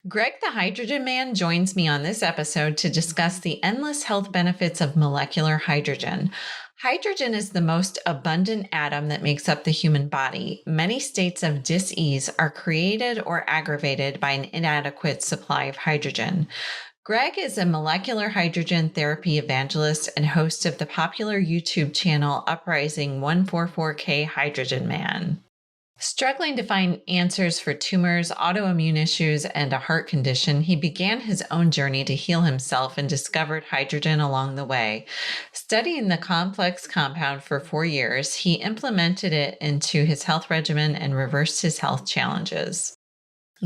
Greg the Hydrogen Man joins me on this episode to discuss the endless health benefits of molecular hydrogen. Hydrogen is the most abundant atom that makes up the human body. Many states of dis-ease are created or aggravated by an inadequate supply of hydrogen. Greg is a molecular hydrogen therapy evangelist and host of the popular YouTube channel Uprising 144K Hydrogen Man. Struggling to find answers for tumors, autoimmune issues, and a heart condition, he began his own journey to heal himself and discovered hydrogen along the way. Studying the complex compound for 4 years, he implemented it into his health regimen and reversed his health challenges.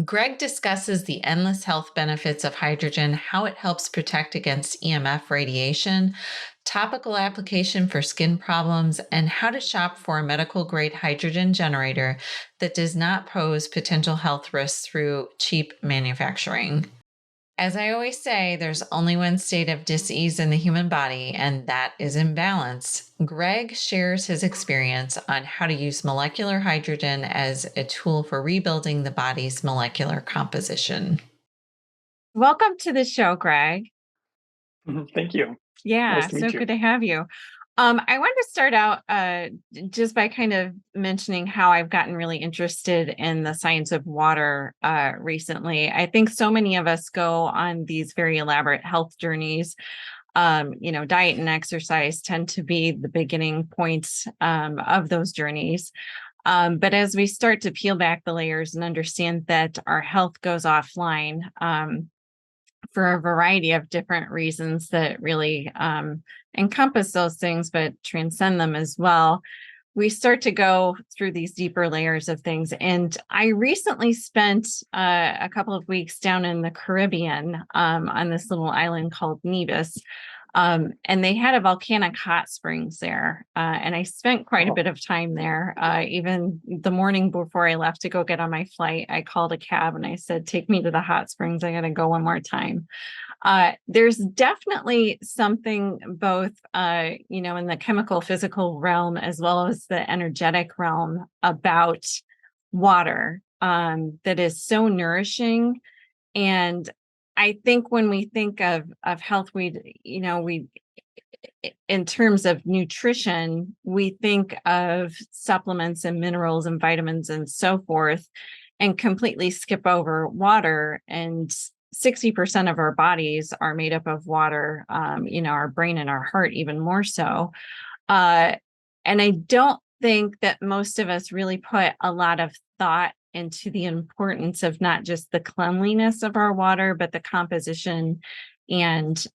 Greg discusses the endless health benefits of hydrogen, how it helps protect against EMF radiation, topical application for skin problems, and how to shop for a medical grade hydrogen generator that does not pose potential health risks through cheap manufacturing. As I always say, there's only one state of dis-ease in the human body, and that is imbalance. Greg shares his experience on how to use molecular hydrogen as a tool for rebuilding the body's molecular composition. Welcome to the show, Greg. Thank you. Yeah, Nice to meet so you. good to have you. I wanted to start out just by kind of mentioning how I've gotten really interested in the science of water recently. I think so many of us go on these very elaborate health journeys. Diet and exercise tend to be the beginning points of those journeys. But as we start to peel back the layers and understand that our health goes offline, for a variety of different reasons that really encompass those things, but transcend them as well. We start to go through these deeper layers of things. And I recently spent a couple of weeks down in the Caribbean on this little island called Nevis. And they had a volcanic hot springs there. And I spent quite a bit of time there. Even the morning before I left to go get on my flight, I called a cab and I said, take me to the hot springs. I got to go one more time. There's definitely something both, in the chemical physical realm, as well as the energetic realm about water that is so nourishing. And I think when we think of health, we in terms of nutrition, we think of supplements and minerals and vitamins and so forth, and completely skip over water. And 60% of our bodies are made up of water, our brain and our heart, even more so. And I don't think that most of us really put a lot of thought into the importance of not just the cleanliness of our water, but the composition and,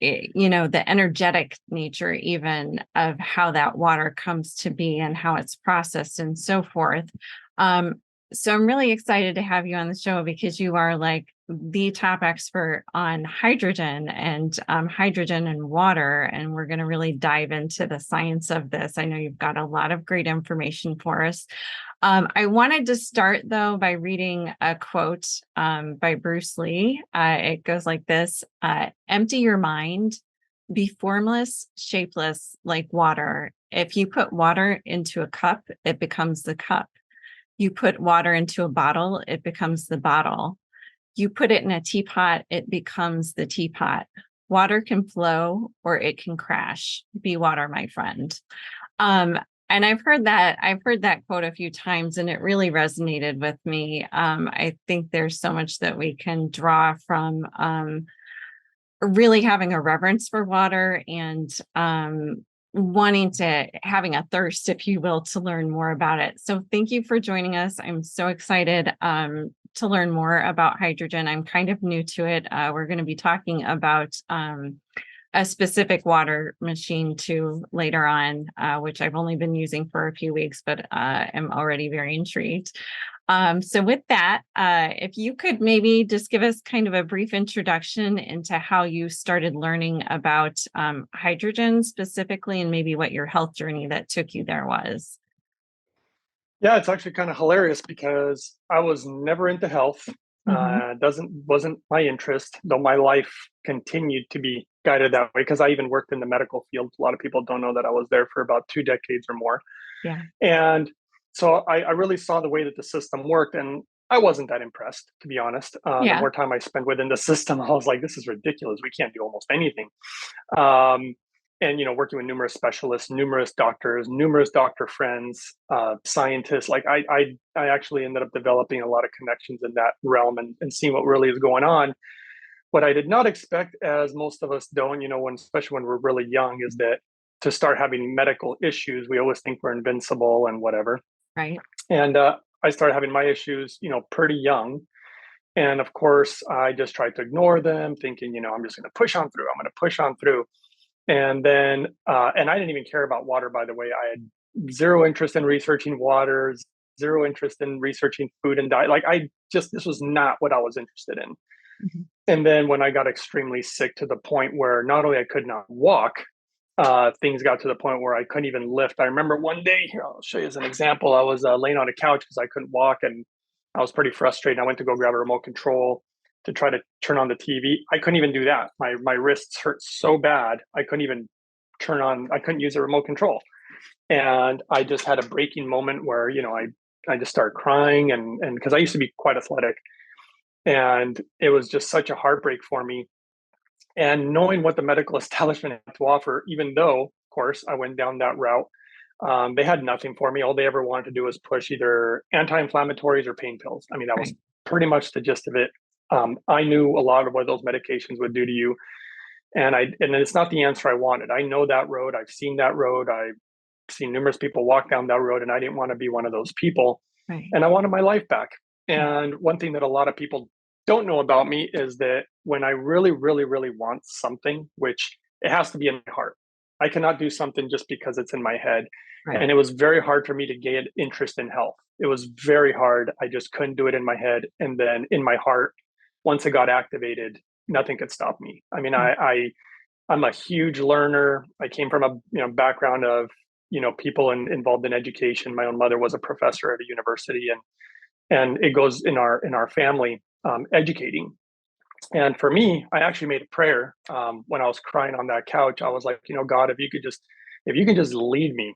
the energetic nature even of how that water comes to be and how it's processed and so forth. So I'm really excited to have you on the show because you are like the top expert on hydrogen and water. And we're going to really dive into the science of this. I know you've got a lot of great information for us. I wanted to start, though, by reading a quote by Bruce Lee. It goes like this: empty your mind, be formless, shapeless like water. If you put water into a cup, it becomes the cup. You put water into a bottle, it becomes the bottle. You put it in a teapot, it becomes the teapot. Water can flow or it can crash. Be water, my friend. And I've heard that quote a few times, and it really resonated with me. I think there's so much that we can draw from really having a reverence for water and having a thirst, if you will, to learn more about it. So thank you for joining us. I'm so excited to learn more about hydrogen. I'm kind of new to it. We're going to be talking about a specific water machine too later on, which I've only been using for a few weeks, but am already very intrigued. So with that, if you could maybe just give us kind of a brief introduction into how you started learning about hydrogen specifically, and maybe what your health journey that took you there was. Yeah, it's actually kind of hilarious because I was never into health. Mm-hmm. Wasn't my interest, though my life continued to be guided that way because I even worked in the medical field. A lot of people don't know that I was there for about 2 decades or more. Yeah. And so I really saw the way that the system worked. And I wasn't that impressed, to be honest. The Yeah. more time I spent within the system, I was like, this is ridiculous. We can't do almost anything. Um, and working with numerous specialists, numerous doctors, numerous doctor friends, scientists. Like I actually ended up developing a lot of connections in that realm and seeing what really is going on. What I did not expect, as most of us don't, especially when we're really young, is that to start having medical issues, we always think we're invincible and whatever. Right. And I started having my issues, pretty young. And of course, I just tried to ignore them, thinking, I'm just going to push on through. I'm going to push on through. And then, and I didn't even care about water, by the way. I had zero interest in researching waters, zero interest in researching food and diet. Like, this was not what I was interested in. Mhm. And then when I got extremely sick to the point where not only I could not walk, things got to the point where I couldn't even lift. I remember one day, here, I'll show you as an example. I was laying on a couch because I couldn't walk and I was pretty frustrated. I went to go grab a remote control to try to turn on the TV. I couldn't even do that. My wrists hurt so bad. I couldn't even I couldn't use a remote control. And I just had a breaking moment where, I just started crying and because I used to be quite athletic. And it was just such a heartbreak for me. And knowing what the medical establishment had to offer, even though, of course, I went down that route, they had nothing for me. All they ever wanted to do was push either anti-inflammatories or pain pills. I mean, that was Right. pretty much the gist of it. I knew a lot of what those medications would do to you, and it's not the answer I wanted. I know that road. I've seen that road. I've seen numerous people walk down that road, and I didn't want to be one of those people. Right. And I wanted my life back. Right. And one thing that a lot of people don't know about me is that when I really, really, really want something, which it has to be in my heart, I cannot do something just because it's in my head. Right. And it was very hard for me to gain interest in health. It was very hard. I just couldn't do it in my head. And then in my heart, once it got activated, nothing could stop me. I mean, Mm. I'm a huge learner. I came from a background of people involved in education. My own mother was a professor at a university, and it goes in our family, educating. And for me, I actually made a prayer when I was crying on that couch. I was like, God, if you can just lead me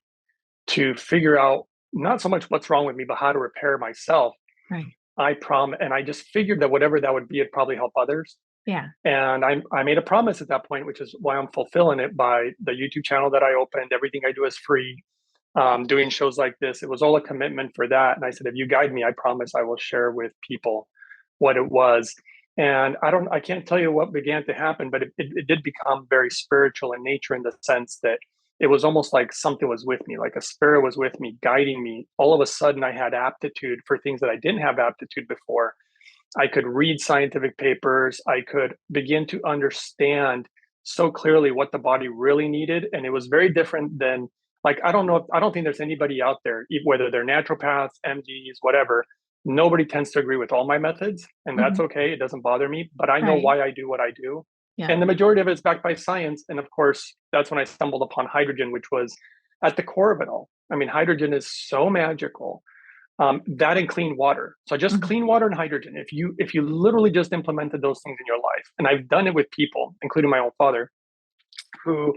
to figure out not so much what's wrong with me, but how to repair myself. Right. I promise. And I just figured that whatever that would be, it'd probably help others. Yeah. And I made a promise at that point, which is why I'm fulfilling it by the YouTube channel that I opened. Everything I do is free. Doing shows like this, it was all a commitment for that. And I said, if you guide me, I promise I will share with people what it was. And I can't tell you what began to happen, but it did become very spiritual in nature, in the sense that it was almost like something was with me, like a spirit was with me, guiding me. All of a sudden, I had aptitude for things that I didn't have aptitude before. I could read scientific papers. I could begin to understand so clearly what the body really needed. And it was very different than, like, I don't think there's anybody out there, whether they're naturopaths, MDs, whatever. Nobody tends to agree with all my methods, and that's Mhm. okay. It doesn't bother me, but I know Right. why I do what I do. Yeah. And the majority of it is backed by science. And of course, that's when I stumbled upon hydrogen, which was at the core of it all. I mean, hydrogen is so magical, that and clean water. So just Mhm. clean water and hydrogen. If you literally just implemented those things in your life, and I've done it with people, including my own father, who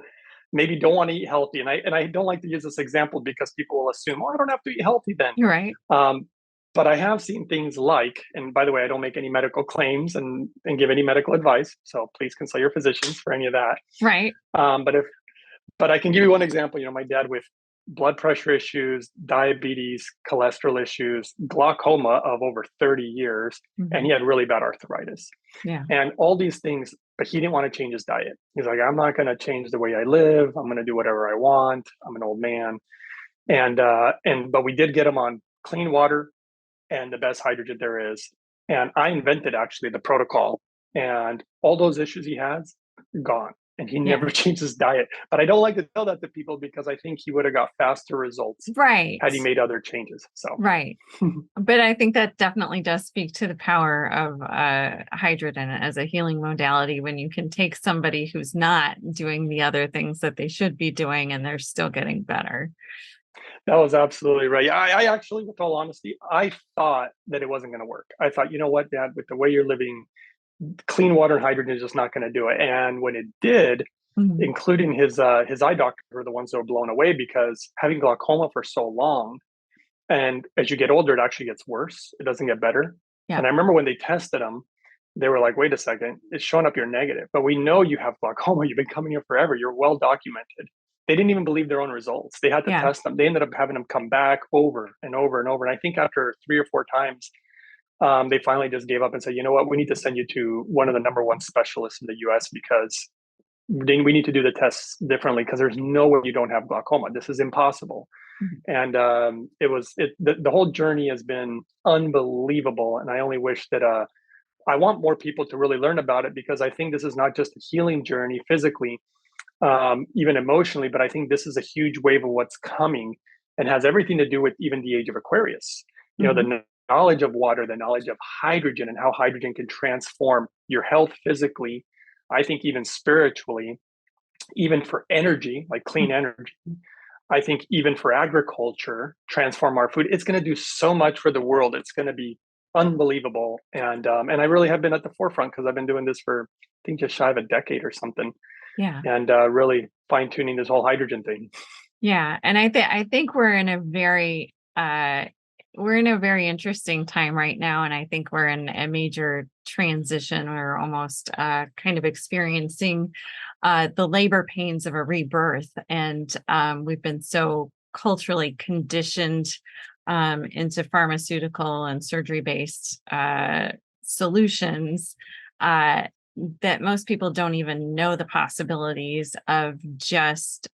maybe don't want to eat healthy, and I don't like to use this example because people will assume, oh, I don't have to eat healthy then. You're right. Um, but I have seen things like, and by the way, I don't make any medical claims and give any medical advice, so please consult your physicians for any of that. Right. Um, but if but I can give you one example. My dad with blood pressure issues, diabetes, cholesterol issues, glaucoma of over 30 years, and Mhm. he had really bad arthritis Yeah. and all these things, but he didn't want to change his diet. He's like, I'm not going to change the way I live. I'm going to do whatever I want. I'm an old man. But we did get him on clean water and the best hydrogen there is. And I invented actually the protocol, and all those issues he has gone. And he Yeah. never changed his diet. But I don't like to tell that to people because I think he would have got faster results Right. had he made other changes. So Right. But I think that definitely does speak to the power of hydrogen as a healing modality when you can take somebody who's not doing the other things that they should be doing and they're still getting better. that was absolutely right. I actually, with all honesty, I thought that it wasn't going to work. I thought, you know what, Dad, with the way you're living, clean water and hydrogen is just not going to do it. And when it did, Mhm. including his eye doctor, were the ones that were blown away because having glaucoma for so long, and as you get older, it actually gets worse. It doesn't get better. Yeah. And I remember when they tested them, they were like, wait a second, it's showing up you're negative, but we know you have glaucoma. You've been coming here forever. You're well documented. They didn't even believe their own results. They had to Yeah. test them. They ended up having them come back over and over and over. And I think after 3 or 4 times, they finally just gave up and said, you know what, we need to send you to one of the number one specialists in the US because we need to do the tests differently because there's no way you don't have glaucoma. This is impossible. Mhm. And the whole journey has been unbelievable. And I only wish that I want more people to really learn about it because I think this is not just a healing journey physically, even emotionally, but I think this is a huge wave of what's coming and has everything to do with even the age of Aquarius. You know, Mhm. the knowledge of water, the knowledge of hydrogen, and how hydrogen can transform your health physically. I think even spiritually, even for energy, like clean energy. I think even for agriculture, transform our food. It's going to do so much for the world. It's going to be unbelievable. And I really have been at the forefront because I've been doing this for I think just shy of a decade or something, Yeah. and really fine tuning this whole hydrogen thing. Yeah. And I think we're in a very interesting time right now. And I think we're in a major transition. We're almost kind of experiencing the labor pains of a rebirth. And we've been so culturally conditioned into pharmaceutical and surgery-based solutions that most people don't even know the possibilities of just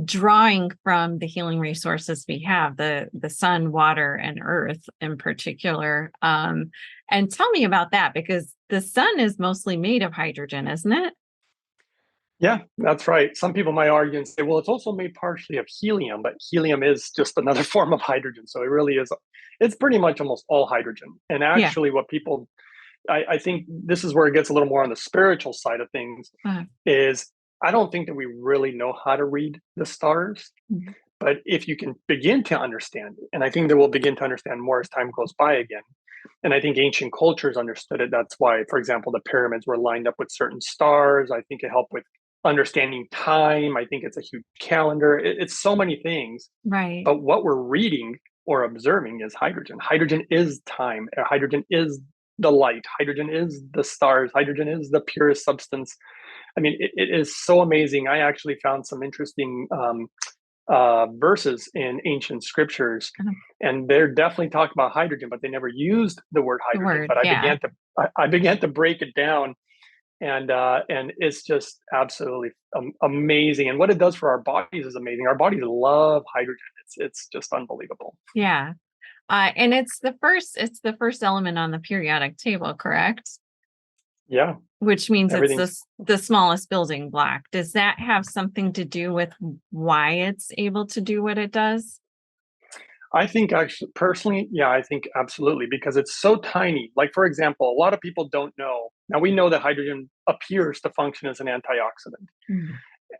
drawing from the healing resources we have, the sun, water, and earth in particular. And tell me about that, because the sun is mostly made of hydrogen, isn't it? Yeah, that's right. Some people might argue and say, well, it's also made partially of helium, but helium is just another form of hydrogen. So it really is, it's pretty much almost all hydrogen. And Yeah. actually, what people, I think this is where it gets a little more on the spiritual side of things, Uh, is I don't think that we really know how to read the stars. mhm. But if you can begin to understand it, and I think that we'll begin to understand more as time goes by again. And I think ancient cultures understood it. That's why, for example, the pyramids were lined up with certain stars. I think it helped with understanding time. I think it's a huge calendar. It's so many things. Right. But what we're reading or observing is hydrogen. Hydrogen is time. Hydrogen is the light. Hydrogen is the stars. Hydrogen is the purest substance. I mean, it is so amazing. I actually found some interesting verses in ancient scriptures, Kind of and they're definitely talking about hydrogen, but they never used the word the hydrogen. word. But Yeah. I began to break it down, and it's just absolutely amazing. And what it does for our bodies is amazing. Our bodies love hydrogen. It's just unbelievable. Yeah. And it's the first element on the periodic table, correct? Yeah, Which means it's everything's. the smallest building block. Does that have something to do with why it's able to do what it does? I think actually, personally, yeah, I think absolutely because it's so tiny. Like for example, a lot of people don't know. Now we know that hydrogen appears to function as an antioxidant. Mhm.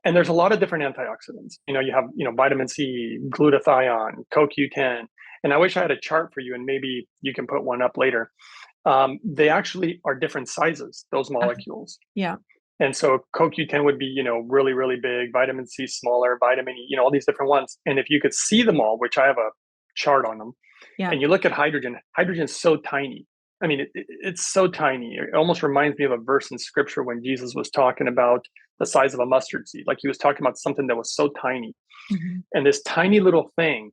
And there's a lot of different antioxidants. You know, you have, vitamin C, glutathione, CoQ10. And I wish I had a chart for you, and maybe you can put one up later. They actually are different sizes, those Okay. molecules. Yeah. And so CoQ10 would be, really, really big, vitamin C smaller, vitamin E, all these different ones. And if you could see them all, which I have a chart on them, Yeah. and you look at hydrogen, hydrogen's so tiny. I mean, it's so tiny. It almost reminds me of a verse in scripture when Jesus was talking about the size of a mustard seed. Like he was talking about something that was so tiny. Mhm. And this tiny little thing,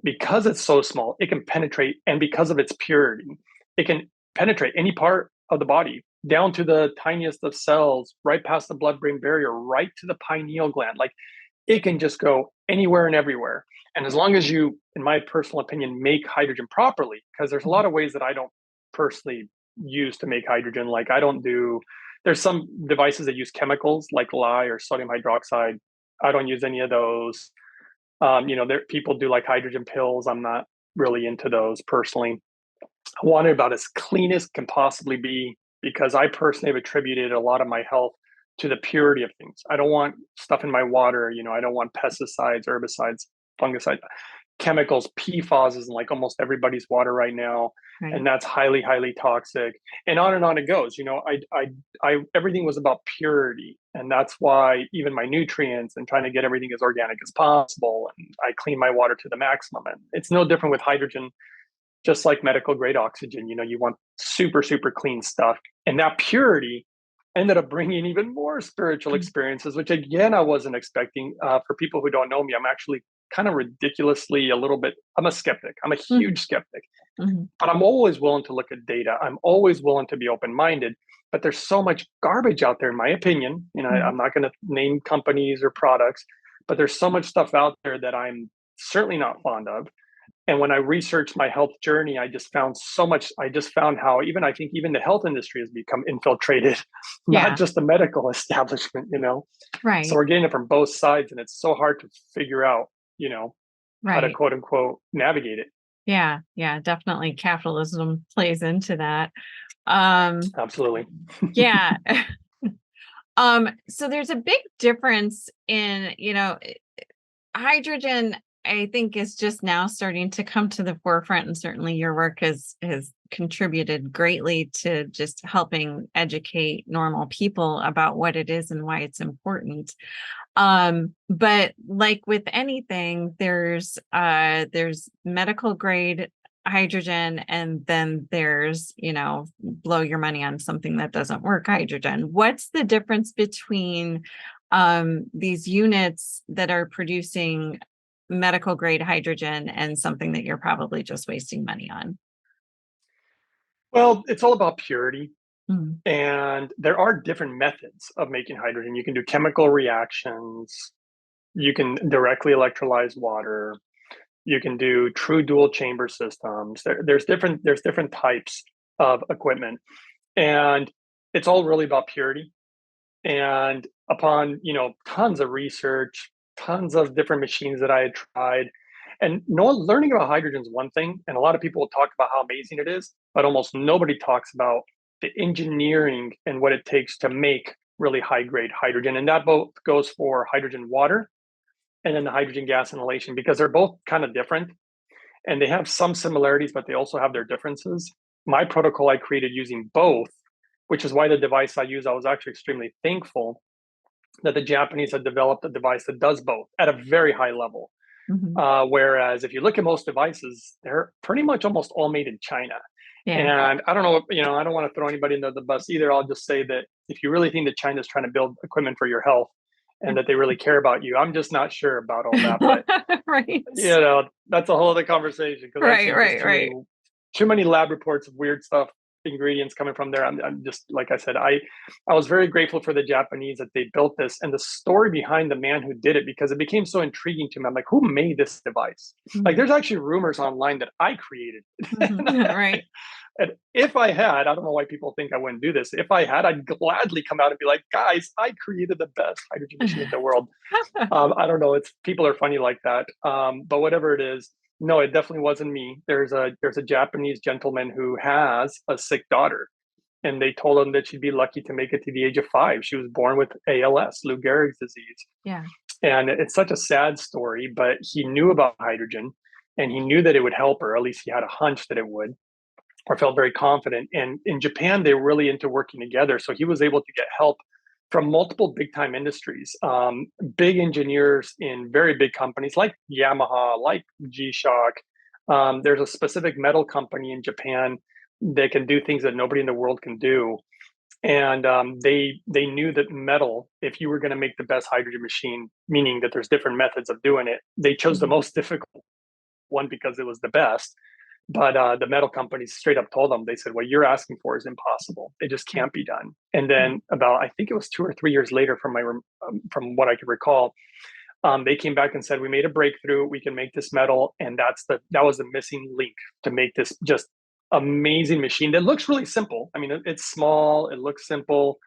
because it's so small, it can penetrate. And because of its purity, it can penetrate any part of the body down to the tiniest of cells, right past the blood brain barrier, right to the pineal gland. Like it can just go anywhere and everywhere. And as long as you, in my personal opinion, make hydrogen properly, because there's a Mhm. lot of ways that I don't personally use to make hydrogen. Like I don't do, there's some devices that use chemicals like lye or sodium hydroxide. I don't use any of those. There people do like hydrogen pills. I'm not really into those personally. I want it about as clean as can possibly be because I personally have attributed a lot of my health to the purity of things. I don't want stuff in my water. I don't want pesticides, herbicides, fungicides, chemicals. PFAS is in like almost everybody's water right now, Right. and that's highly, highly toxic. And on it goes. Everything was about purity, and that's why even my nutrients and trying to get everything as organic as possible. And I clean my water to the maximum. And it's no different with hydrogen. just like medical grade oxygen. You want super, super clean stuff. And that purity ended up bringing even more spiritual experiences, which again, I wasn't expecting. For people who don't know me, I'm actually kind of ridiculously a little bit, I'm a skeptic. I'm a Mhm. huge skeptic, Mhm. but I'm always willing to look at data. I'm always willing to be open minded. But there's so much garbage out there, in my opinion. Mhm. I'm not going to name companies or products, but there's so much stuff out there that I'm certainly not fond of. And when I researched my health journey, I just found so much. I just found how I think even the health industry has become infiltrated, not Yeah. just the medical establishment. So Right. we're getting it from both sides, and it's so hard to figure out, you know, how to Right. quote unquote navigate it. Yeah. Yeah. Definitely capitalism plays into that. Um, Absolutely. yeah. So there's a big difference in, hydrogen, I think, is just now starting to come to the forefront, and certainly your work has contributed greatly to just helping educate normal people about what it is and why it's important. But like with anything, there's medical grade hydrogen, and then there's, blow your money on something that doesn't work hydrogen. What's the difference between these units that are producing medical grade hydrogen and something that you're probably just wasting money on? Well, it's all about purity. Mhm. And there are different methods of making hydrogen. You can do chemical reactions, you can directly electrolyze water, you can do true dual chamber systems. There's different types of equipment. And it's all really about purity. And upon, tons of research, tons of different machines that I had tried, and learning about hydrogen is one thing, and a lot of people will talk about how amazing it is, but almost nobody talks about the engineering and what it takes to make really high grade hydrogen. And that both goes for hydrogen water and then the hydrogen gas inhalation, because they're both kind of different and they have some similarities, but they also have their differences. My protocol I created using both, which is why the device I use, I was actually extremely thankful that the Japanese had developed a device that does both at a very high level. Mhm. Whereas if you look at most devices, they're pretty much almost all made in China. Yeah. And I don't know, I don't want to throw anybody under the bus either. I'll just say that if you really think that China's trying to build equipment for your health and that they really care about you, I'm just not sure about all that. But Right. that's a whole other conversation because I've Right, seen just right, right. too many lab reports of weird stuff, ingredients coming from there. I'm just like I said, I was very grateful for the Japanese that they built this and the story behind the man who did it, because it became so intriguing to me. I'm like, who made this device? Like, Mhm. there's actually rumors online that I created it. Mhm. Right. And if I had, I don't know why people think I wouldn't do this. If I had, I'd gladly come out and be like, guys, I created the best hydrogen machine in the world. I don't know. It's people are funny like that. But whatever it is, no, it definitely wasn't me. There's a Japanese gentleman who has a sick daughter, and they told him that she'd be lucky to make it to the age of 5. She was born with ALS, Lou Gehrig's disease, Yeah. and it's such a sad story. But he knew about hydrogen, and he knew that it would help her. At least he had a hunch that it would, or felt very confident. And in Japan, they were really into working together. So he was able to get help from multiple big time industries, big engineers in very big companies like Yamaha, like G Shock. There's a specific metal company in Japan that can do things that nobody in the world can do. And they knew that metal, if you were going to make the best hydrogen machine, meaning that there's different methods of doing it, they chose the Mhm. most difficult one because it was the best. But the metal companies straight up told them, they said, what you're asking for is impossible. It just Yeah. can't be done. And Yeah. then about, I think it was 2 or 3 years later from what I could recall, they came back and said, we made a breakthrough. We can make this metal. And that was the missing link to make this just amazing machine that looks really simple. I mean, it's small, it looks simple,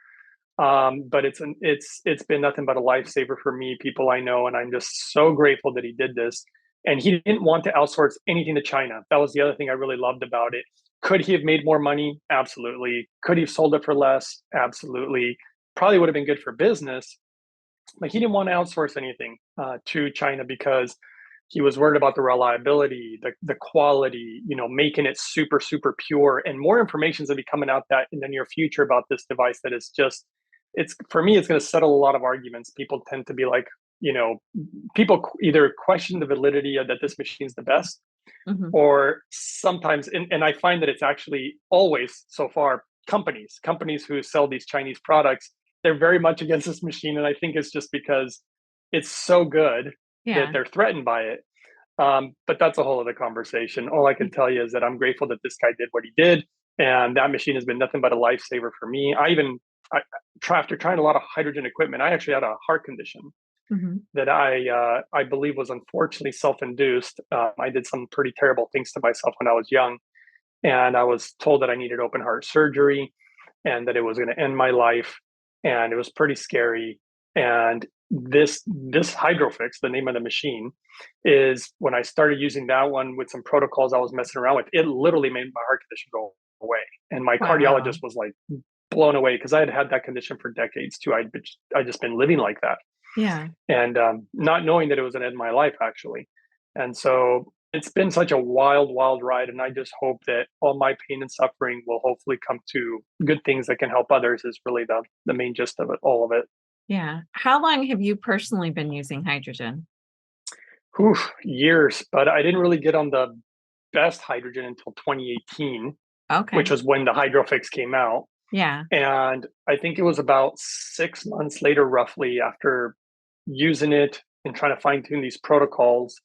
but it's been nothing but a lifesaver for me, people I know, and I'm just so grateful that he did this. And he didn't want to outsource anything to China. That was the other thing I really loved about it. Could he have made more money? Absolutely. Could he have sold it for less? Absolutely. Probably would have been good for business, but he didn't want to outsource anything to China because he was worried about the reliability, the quality, making it super, super pure. And more information is going to be coming out that in the near future about this device that is just, it's for me, it's going to settle a lot of arguments. People tend to be like, you know, people either question the validity of that this machine is the best, Hmm. or sometimes, and I find that it's actually always so far companies who sell these Chinese products, they're very much against this machine. And I think it's just because it's so good that Yeah. they're threatened by it. But that's a whole other conversation. All I can tell you is that I'm grateful that this guy did what he did, and that machine has been nothing but a lifesaver for me. I after trying a lot of hydrogen equipment, I actually had a heart condition Hmm. that I believe was unfortunately self-induced. I did some pretty terrible things to myself when I was young, and I was told that I needed open heart surgery and that it was going to end my life, and it was pretty scary. And this hydrofix, the name of the machine, is when I started using that one with some protocols I was messing around with, it literally made my heart condition go away. And my Wow. cardiologist was like blown away because I had had that condition for decades too. I just been living like that, Yeah. and not knowing that it was going to end my life actually. And so it's been such a wild, wild ride. And I just hope that all my pain and suffering will hopefully come to good things that can help others, is really the main gist of it, all of it. Yeah. How long have you personally been using hydrogen? Whew, years, but I didn't really get on the best hydrogen until 2018, which Okay. was when the Hydrofix came out. Yeah. And I think it was about 6 months later, roughly, after using it and trying to fine tune these protocols,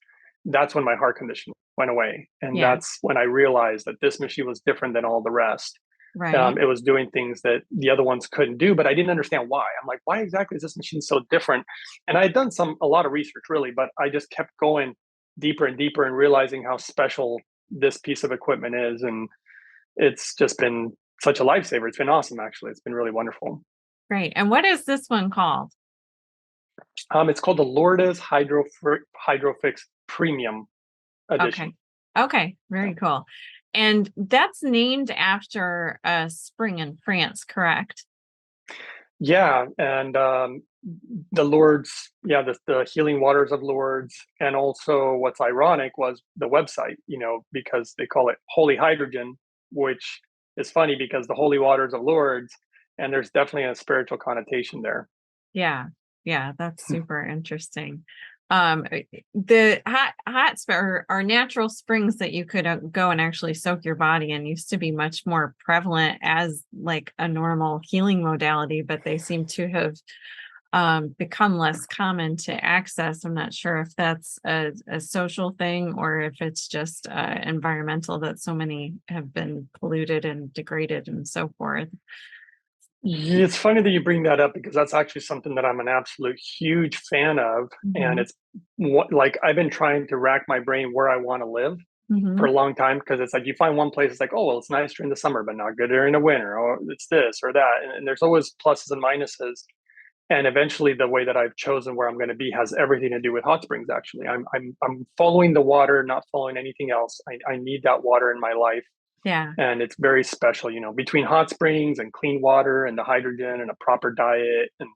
that's when my heart condition went away. And Yeah. that's when I realized that this machine was different than all the rest. Right. It was doing things that the other ones couldn't do, but I didn't understand why. I'm like, why exactly is this machine so different? And I had done a lot of research really, but I just kept going deeper and deeper and realizing how special this piece of equipment is. And it's just been such a lifesaver. It's been awesome, actually. It's been really wonderful. Great. And what is this one called? It's called the Lourdes Hydrofix Premium Okay. Edition. Okay. Yeah. Very cool. And that's named after a spring in France, correct? Yeah, and the Lourdes, yeah, the healing waters of Lourdes, and also what's ironic was the website, because they call it Holy Hydrogen, which is funny because the holy waters of Lourdes, and there's definitely a spiritual connotation there. Yeah. Yeah, that's super interesting. The hot are natural springs that you could go and actually soak your body in used to be much more prevalent as like a normal healing modality, but they seem to have become less common to access. I'm not sure if that's a social thing or if it's just environmental, that so many have been polluted and degraded and so forth. Yeah, it's funny that you bring that up because that's actually something that I'm an absolute huge fan of. And Hmm. it's what, like, I've been trying to rack my brain where I want to live for Hmm. a long time, because it's like you find one place, it's like, oh, well, it's nice during the summer, but not good during the winter, or it's this or that. And there's always pluses and minuses. And eventually, the way that I've chosen where I'm going to be has everything to do with hot springs. Actually, I'm following the water, not following anything else. I need that water in my life, Yeah. and it's very special. Between hot springs and clean water and the hydrogen and a proper diet, and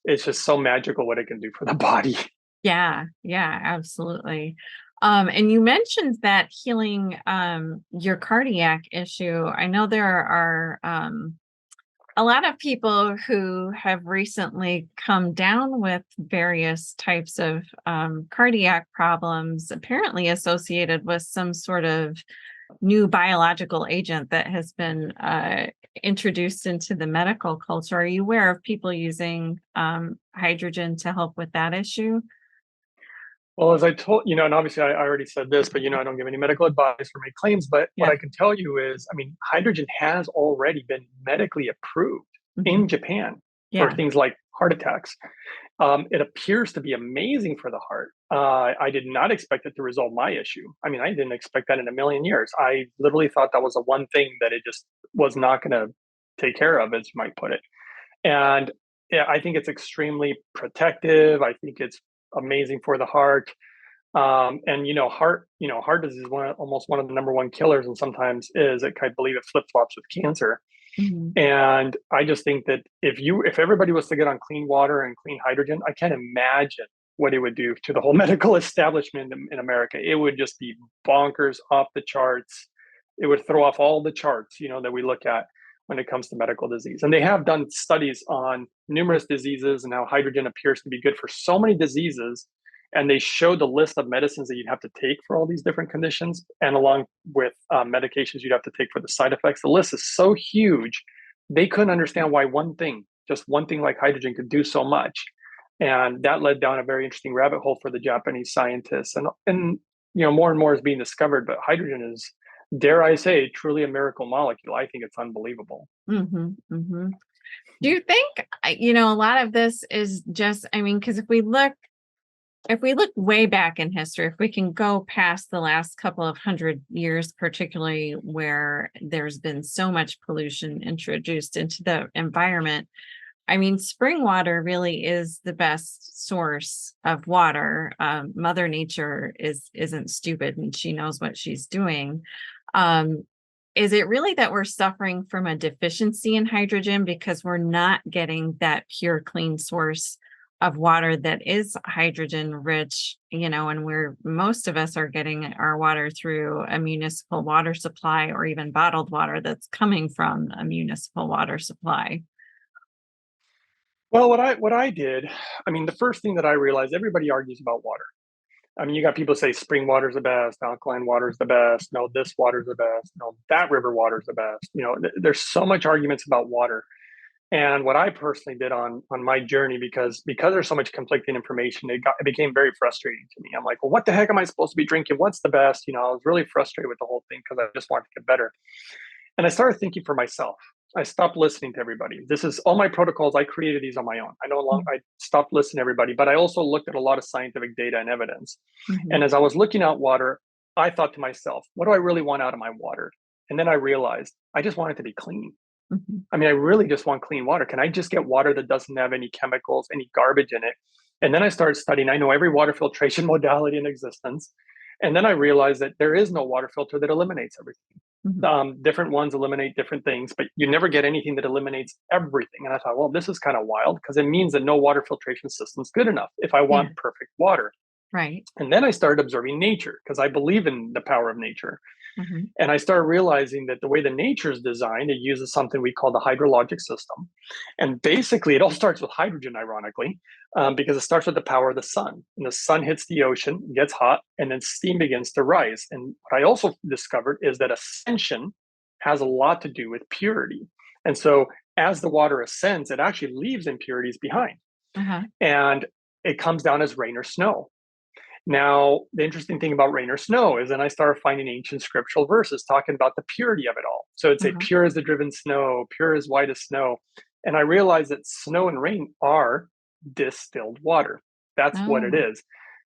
it's just so magical what it can do for the body. Yeah, yeah, absolutely. And you mentioned that healing your cardiac issue. I know there are a lot of people who have recently come down with various types of cardiac problems, apparently associated with some sort of new biological agent that has been introduced into the medical culture. Are you aware of people using hydrogen to help with that issue? Well, as I told and obviously I already said this, but I don't give any medical advice or make claims. But what Yeah. I can tell you is, I mean, hydrogen has already been medically approved Hmm. in Japan for Yeah. things like heart attacks. It appears to be amazing for the heart. I did not expect it to resolve my issue. I mean, I didn't expect that in a million years. I literally thought that was the one thing that it just was not going to take care of, as you might put it. And yeah, I think it's extremely protective. I think it's amazing for the heart. And heart disease is almost one of the number one killers, and sometimes is. I believe it flip flops with cancer. Hmm. And I just think that if everybody was to get on clean water and clean hydrogen, I can't imagine what it would do to the whole medical establishment in America. It would just be bonkers, off the charts. It would throw off all the charts, that we look at when it comes to medical disease. And they have done studies on numerous diseases and how hydrogen appears to be good for so many diseases. and they showed the list of medicines that you'd have to take for all these different conditions, and along with medications you'd have to take for the side effects. The list is so huge, they couldn't understand why just one thing like hydrogen could do so much. And that led down a very interesting rabbit hole for the Japanese scientists. And more and more is being discovered, but hydrogen is, dare I say, truly a miracle molecule. I think it's unbelievable. Mm-hmm, mm-hmm. Do you think, a lot of this is just, because if we look way back in history, if we can go past the last couple of 100 years, particularly where there's been so much pollution introduced into the environment, spring water really is the best source of water. Mother Nature isn't stupid, and she knows what she's doing. Is it really that we're suffering from a deficiency in hydrogen because we're not getting that pure, clean source of water that is hydrogen rich, and most of us are getting our water through a municipal water supply, or even bottled water that's coming from a municipal water supply? Well, what I did, the first thing that I realized, everybody argues about water. You got people say spring water is the best, alkaline water is the best, no, this water is the best, no, that river water is the best. There's so much arguments about water. And what I personally did on my journey, because there's so much conflicting information, it became very frustrating to me. I'm like, well, what the heck am I supposed to be drinking? What's the best? I was really frustrated with the whole thing because I just wanted to get better. And I started thinking for myself. I stopped listening to everybody. This is all my protocols. I created these on my own. I stopped listening to everybody, but I also looked at a lot of scientific data and evidence. Mm-hmm. And as I was looking at water, I thought to myself, what do I really want out of my water? And then I realized I just want it to be clean. Mm-hmm. I really just want clean water. Can I just get water that doesn't have any chemicals, any garbage in it? And then I started studying. I know every water filtration modality in existence. And then I realized that there is no water filter that eliminates everything. Mm-hmm. Different ones eliminate different things, but you never get anything that eliminates everything. And I thought, well, this is kind of wild, because it means that no water filtration system is good enough if I want Yeah. perfect water. Right. And then I started observing nature, because I believe in the power of nature. Mm-hmm. And I started realizing that the way the nature is designed, it uses something we call the hydrologic system. And basically, it all starts with hydrogen, ironically, because it starts with the power of the sun. And the sun hits the ocean, gets hot, and then steam begins to rise. And what I also discovered is that ascension has a lot to do with purity. And so as the water ascends, it actually leaves impurities behind. Uh-huh. And it comes down as rain or snow. Now, the interesting thing about rain or snow is then I started finding ancient scriptural verses talking about the purity of it all. So it'd say, Uh-huh. pure as the driven snow, pure as white as snow. And I realized that snow and rain are distilled water. That's what it Oh. is.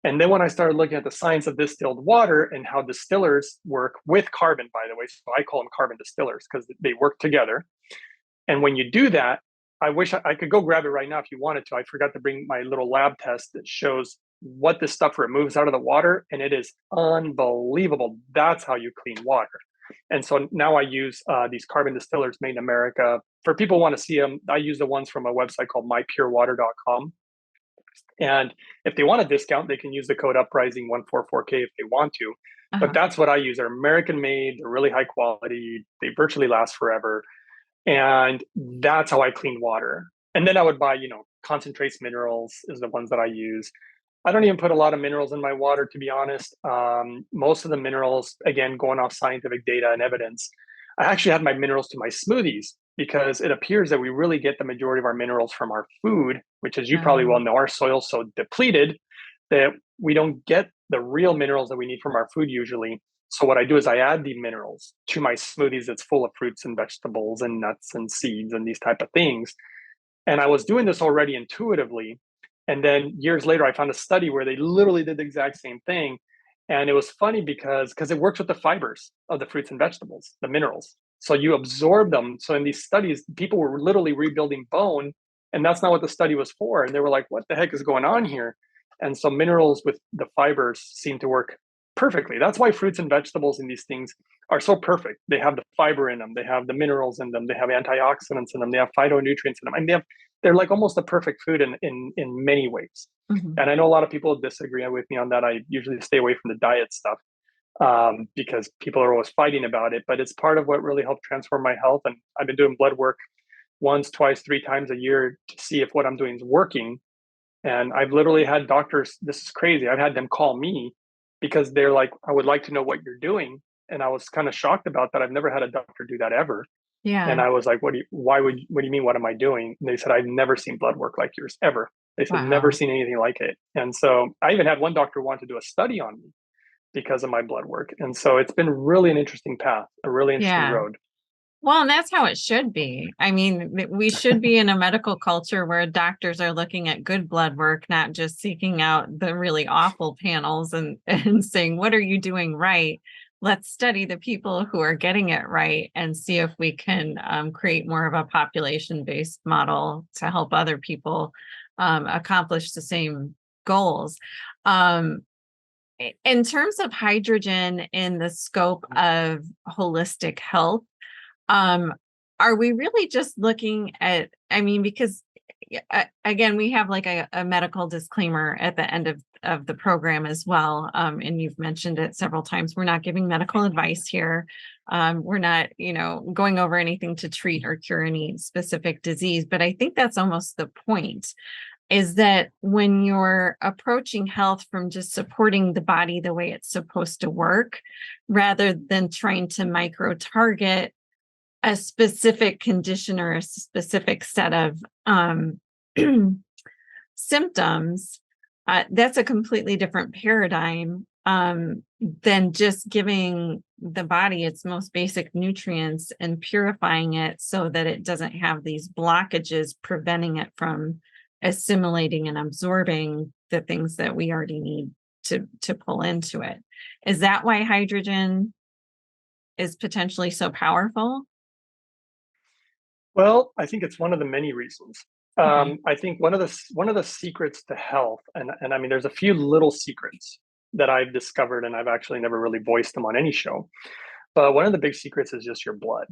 And then when I started looking at the science of distilled water and how distillers work with carbon, by the way, so I call them carbon distillers because they work together. And when you do that, I wish I could go grab it right now if you wanted to. I forgot to bring my little lab test that shows what this stuff removes out of the water, and it is unbelievable. That's how you clean water. And so now I use these carbon distillers made in America. For people who want to see them, I use the ones from a website called mypurewater.com. And if they want a discount, they can use the code uprising144K if they want to. But Uh-huh. that's what I use. They're American made, they're really high quality, they virtually last forever. And that's how I clean water. And then I would buy, concentrates minerals is the ones that I use. I don't even put a lot of minerals in my water, to be honest. Most of the minerals, again, going off scientific data and evidence, I actually add my minerals to my smoothies because it appears that we really get the majority of our minerals from our food, which, as you probably well know, our soil's so depleted that we don't get the real minerals that we need from our food usually. So what I do is I add the minerals to my smoothies that's full of fruits and vegetables and nuts and seeds and these type of things. And I was doing this already intuitively. And then years later, I found a study where they literally did the exact same thing. And it was funny because it works with the fibers of the fruits and vegetables, the minerals. So you absorb them. So in these studies, people were literally rebuilding bone. And that's not what the study was for. And they were like, what the heck is going on here? And so minerals with the fibers seem to work perfectly. That's why fruits and vegetables and these things are so perfect. They have the fiber in them, they have the minerals in them, they have antioxidants in them, they have phytonutrients in them. I mean, they're like almost a perfect food in many ways. Mm-hmm. And I know a lot of people disagree with me on that. I usually stay away from the diet stuff because people are always fighting about it. But it's part of what really helped transform my health. And I've been doing blood work once, twice, three times a year to see if what I'm doing is working. And I've literally had doctors, this is crazy. I've had them call me because they're like, I would like to know what you're doing. And I was kind of shocked about that. I've never had a doctor do that ever. And Yeah. I was like, what do you mean, what am I doing? And they said, I've never seen blood work like yours ever. They said, never Wow. seen anything like it. And so I even had one doctor want to do a study on me because of my blood work. And so it's been really an interesting path, a really interesting Yeah. road. Well, and that's how it should be. I mean, we should be in a medical culture where doctors are looking at good blood work, not just seeking out the really awful panels and, and saying, what are you doing right? Let's study the people who are getting it right and see if we can create more of a population-based model to help other people accomplish the same goals. Um, in terms of hydrogen in the scope of holistic health, um, are we really just looking at, I mean, because again, we have like a medical disclaimer at the end of the program as well. And you've mentioned it several times. We're not giving medical advice here. We're not, going over anything to treat or cure any specific disease. But I think that's almost the point, is that when you're approaching health from just supporting the body the way it's supposed to work, rather than trying to micro target a specific condition or a specific set of symptoms, that's a completely different paradigm than just giving the body its most basic nutrients and purifying it so that it doesn't have these blockages preventing it from assimilating and absorbing the things that we already need to pull into it. Is that why hydrogen is potentially so powerful? Well, I think it's one of the many reasons. Okay. I think one of the secrets to health, and I mean, there's a few little secrets that I've discovered, and I've actually never really voiced them on any show. But one of the big secrets is just your blood.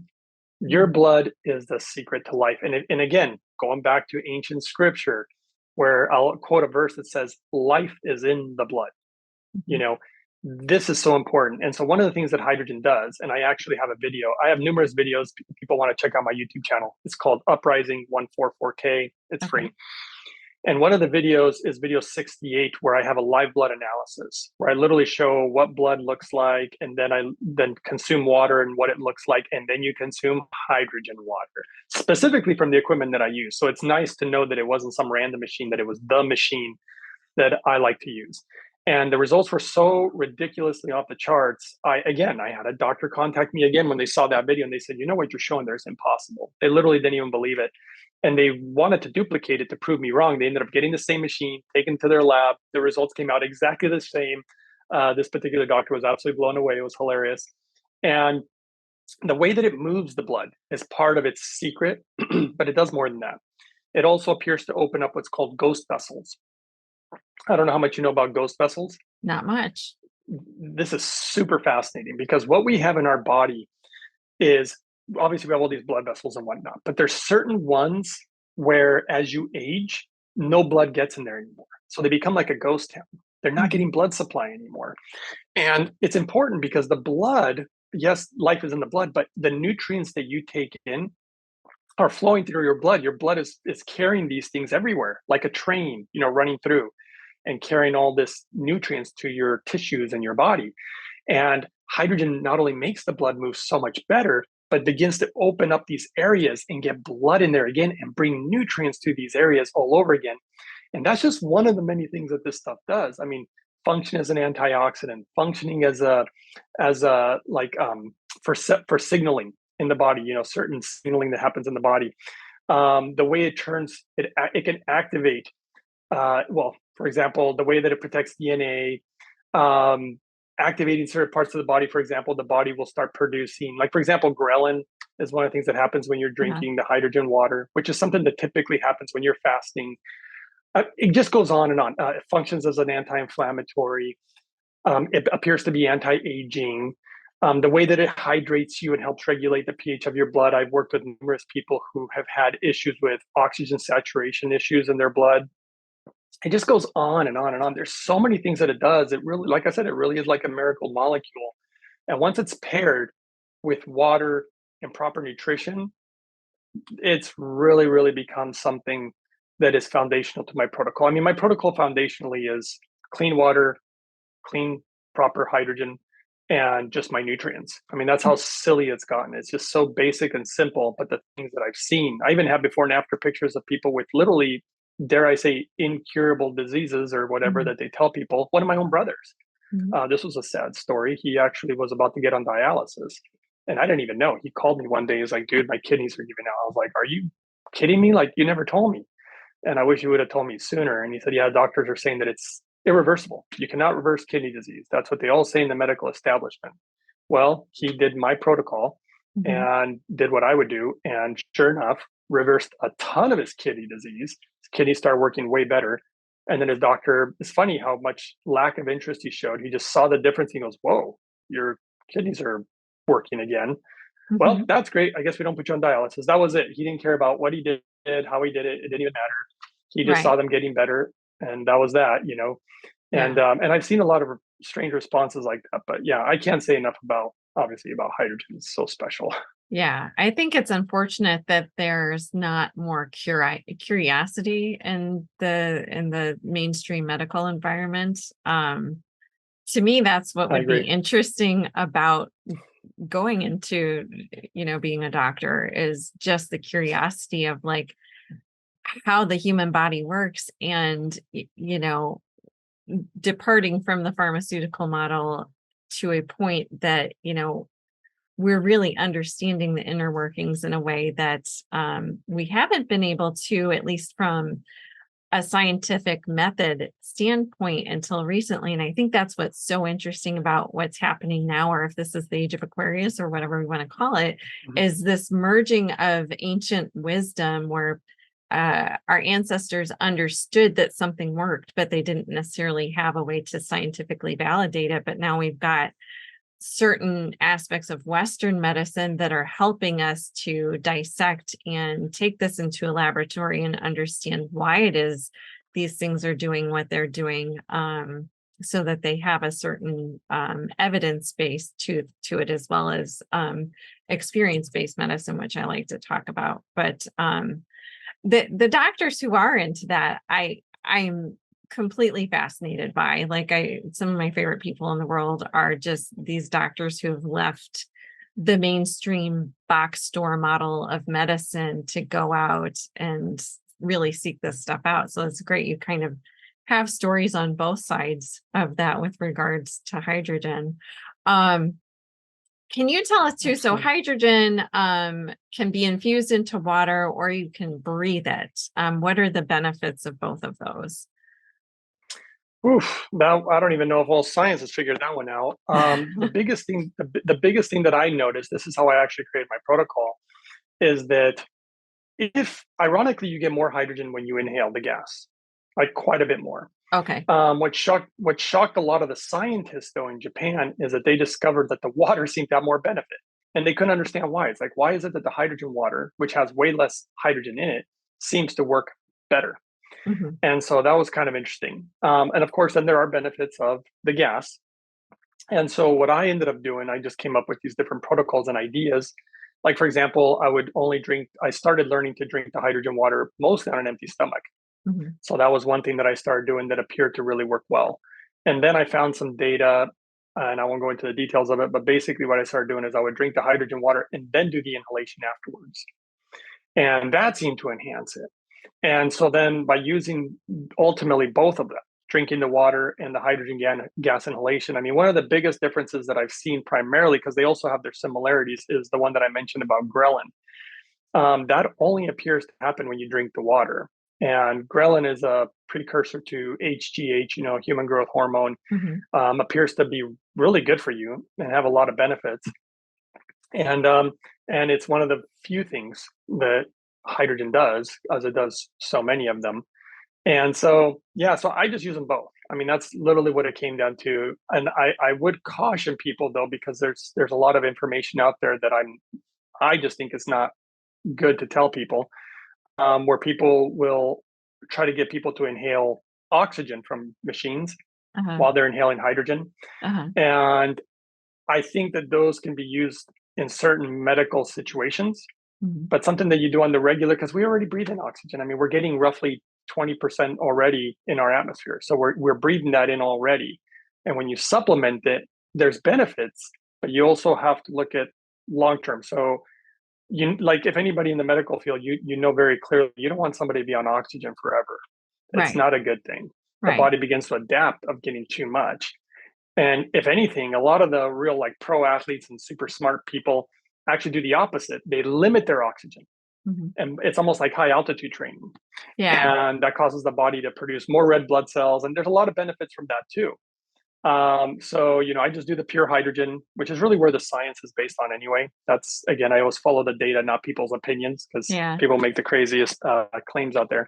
Your Mm, blood is the secret to life. And again, going back to ancient scripture, where I'll quote a verse that says, "Life is in the blood." you mhm. know this is so important. And so one of the things that hydrogen does, and I actually have a video, I have numerous videos, people want to check out my YouTube channel. It's called Uprising 144K. It's Okay. free. And one of the videos is video 68, where I have a live blood analysis, where I literally show what blood looks like, and then I then consume water and what it looks like, and then you consume hydrogen water, specifically from the equipment that I use. So it's nice to know that it wasn't some random machine, that it was the machine that I like to use. And the results were so ridiculously off the charts. I had a doctor contact me again when they saw that video, and they said, what you're showing there is impossible. They literally didn't even believe it. And they wanted to duplicate it to prove me wrong. They ended up getting the same machine, taken to their lab. The results came out exactly the same. This particular doctor was absolutely blown away. It was hilarious. And the way that it moves the blood is part of its secret, but it does more than that. It also appears to open up what's called ghost vessels. I don't know how much you know about ghost vessels. Not much. This is super fascinating because what we have in our body is, obviously we have all these blood vessels and whatnot, but there's certain ones where as you age, no blood gets in there anymore. So they become like a ghost town. They're not Mhm. getting blood supply anymore. And it's important because the blood, yes, life is in the blood, but the nutrients that you take in are flowing through your blood. Your blood is carrying these things everywhere, like a train, running through and carrying all this nutrients to your tissues and your body. And hydrogen not only makes the blood move so much better, but begins to open up these areas and get blood in there again and bring nutrients to these areas all over again. And that's just one of the many things that this stuff does. I mean, function as an antioxidant, functioning as a like for signaling in the body. Certain signaling that happens in the body. The way it turns it can activate. Well, for example, the way that it protects DNA, activating certain parts of the body. For example, the body will start producing, like, for example, ghrelin is one of the things that happens when you're Uh-huh. drinking the hydrogen water, which is something that typically happens when you're fasting. It just goes on and on. It functions as an anti-inflammatory. It appears to be anti-aging. The way that it hydrates you and helps regulate the pH of your blood. I've worked with numerous people who have had issues with oxygen saturation issues in their blood. It just goes on and on and on. There's so many things that it does. It really, like I said, it really is like a miracle molecule. And once it's paired with water and proper nutrition, it's really, really become something that is foundational to my protocol. I mean, my protocol foundationally is clean water, clean, proper hydrogen, and just my nutrients. I mean, that's how silly it's gotten. It's just so basic and simple. But the things that I've seen, I even have before and after pictures of people with literally, dare I say, incurable diseases or whatever Mhm. that they tell people. One of my own brothers, Mhm. this was a sad story. He actually was about to get on dialysis. And I didn't even know. He called me one day. He's like, dude, my kidneys are giving out. I was like, are you kidding me? Like, you never told me. And I wish you would have told me sooner. And he said, yeah, doctors are saying that it's irreversible. You cannot reverse kidney disease. That's what they all say in the medical establishment. Well, he did my protocol Mhm. and did what I would do. And sure enough, reversed a ton of his kidney disease. His kidneys started working way better. And then his doctor, it's funny how much lack of interest he showed. He just saw the difference. He goes, whoa, your kidneys are working again. Well, Mhm. that's great. I guess we don't put you on dialysis. That was it. He didn't care about what he did, how he did it. It didn't even matter. He just saw Right. them getting better, and that was that. Yeah. And I've seen a lot of strange responses like that. But yeah, I can't say enough about obviously about hydrogen. It's so special. Yeah. I think it's unfortunate that there's not more curiosity in the mainstream medical environment. To me, that's what I would be agree. interesting about going into, being a doctor is just the curiosity of like how the human body works and, departing from the pharmaceutical model to a point that, we're really understanding the inner workings in a way that we haven't been able to, at least from a scientific method standpoint until recently. And I think that's what's so interesting about what's happening now, or if this is the age of Aquarius or whatever we want to call it, Mhm. is this merging of ancient wisdom where our ancestors understood that something worked, but they didn't necessarily have a way to scientifically validate it. But now we've got certain aspects of Western medicine that are helping us to dissect and take this into a laboratory and understand why it is these things are doing what they're doing, so that they have a certain evidence base to it, as well as experience based medicine, which I like to talk about. But the doctors who are into that, I'm completely fascinated by. Like, I some of my favorite people in the world are just these doctors who have left the mainstream box store model of medicine to go out and really seek this stuff out. So it's great you kind of have stories on both sides of that with regards to hydrogen. Um, can you tell us too? So Absolutely. hydrogen can be infused into water or you can breathe it. What are the benefits of both of those? Oof, now I don't even know if all science has figured that one out. The biggest thing that I noticed, this is how I actually created my protocol, is that if ironically you get more hydrogen when you inhale the gas, like quite a bit more. Okay. What shocked a lot of the scientists though in Japan is that they discovered that the water seemed to have more benefit, and they couldn't understand why. It's like, why is it that the hydrogen water, which has way less hydrogen in it, seems to work better? Mhm. And so that was kind of interesting. And of course, then there are benefits of the gas. And so what I ended up doing, I just came up with these different protocols and ideas. Like for example, I started learning to drink the hydrogen water mostly on an empty stomach. Mhm. So that was one thing that I started doing that appeared to really work well. And then I found some data, and I won't go into the details of it, but basically what I started doing is I would drink the hydrogen water and then do the inhalation afterwards. And that seemed to enhance it. And so then by using ultimately both of them, drinking the water and the gas inhalation, I mean, one of the biggest differences that I've seen primarily, because they also have their similarities, is the one that I mentioned about ghrelin. That only appears to happen when you drink the water. And ghrelin is a precursor to HGH, human growth hormone, Mhm. appears to be really good for you and have a lot of benefits. And and it's one of the few things that hydrogen does, as it does so many of them. And so, yeah, so I just use them both. I mean, that's literally what it came down to. And I would caution people though, because there's a lot of information out there that I just think is not good to tell people, where people will try to get people to inhale oxygen from machines Uh-huh. while they're inhaling hydrogen. Uh-huh. And I think that those can be used in certain medical situations. Mhm. but something that you do on the regular, because we already breathe in oxygen. I mean, we're getting roughly 20% already in our atmosphere. So we're breathing that in already. And when you supplement it, there's benefits, but you also have to look at long term. So you like if anybody in the medical field, you know very clearly you don't want somebody to be on oxygen forever. It's Right. not a good thing. The Right. body begins to adapt of getting too much. And if anything, a lot of the real like pro athletes and super smart people actually do the opposite. They limit their oxygen. Mhm. And it's almost like high altitude training. Yeah. And that causes the body to produce more red blood cells. And there's a lot of benefits from that too. So, I just do the pure hydrogen, which is really where the science is based on anyway. That's, again, I always follow the data, not people's opinions, because Yeah. people make the craziest claims out there.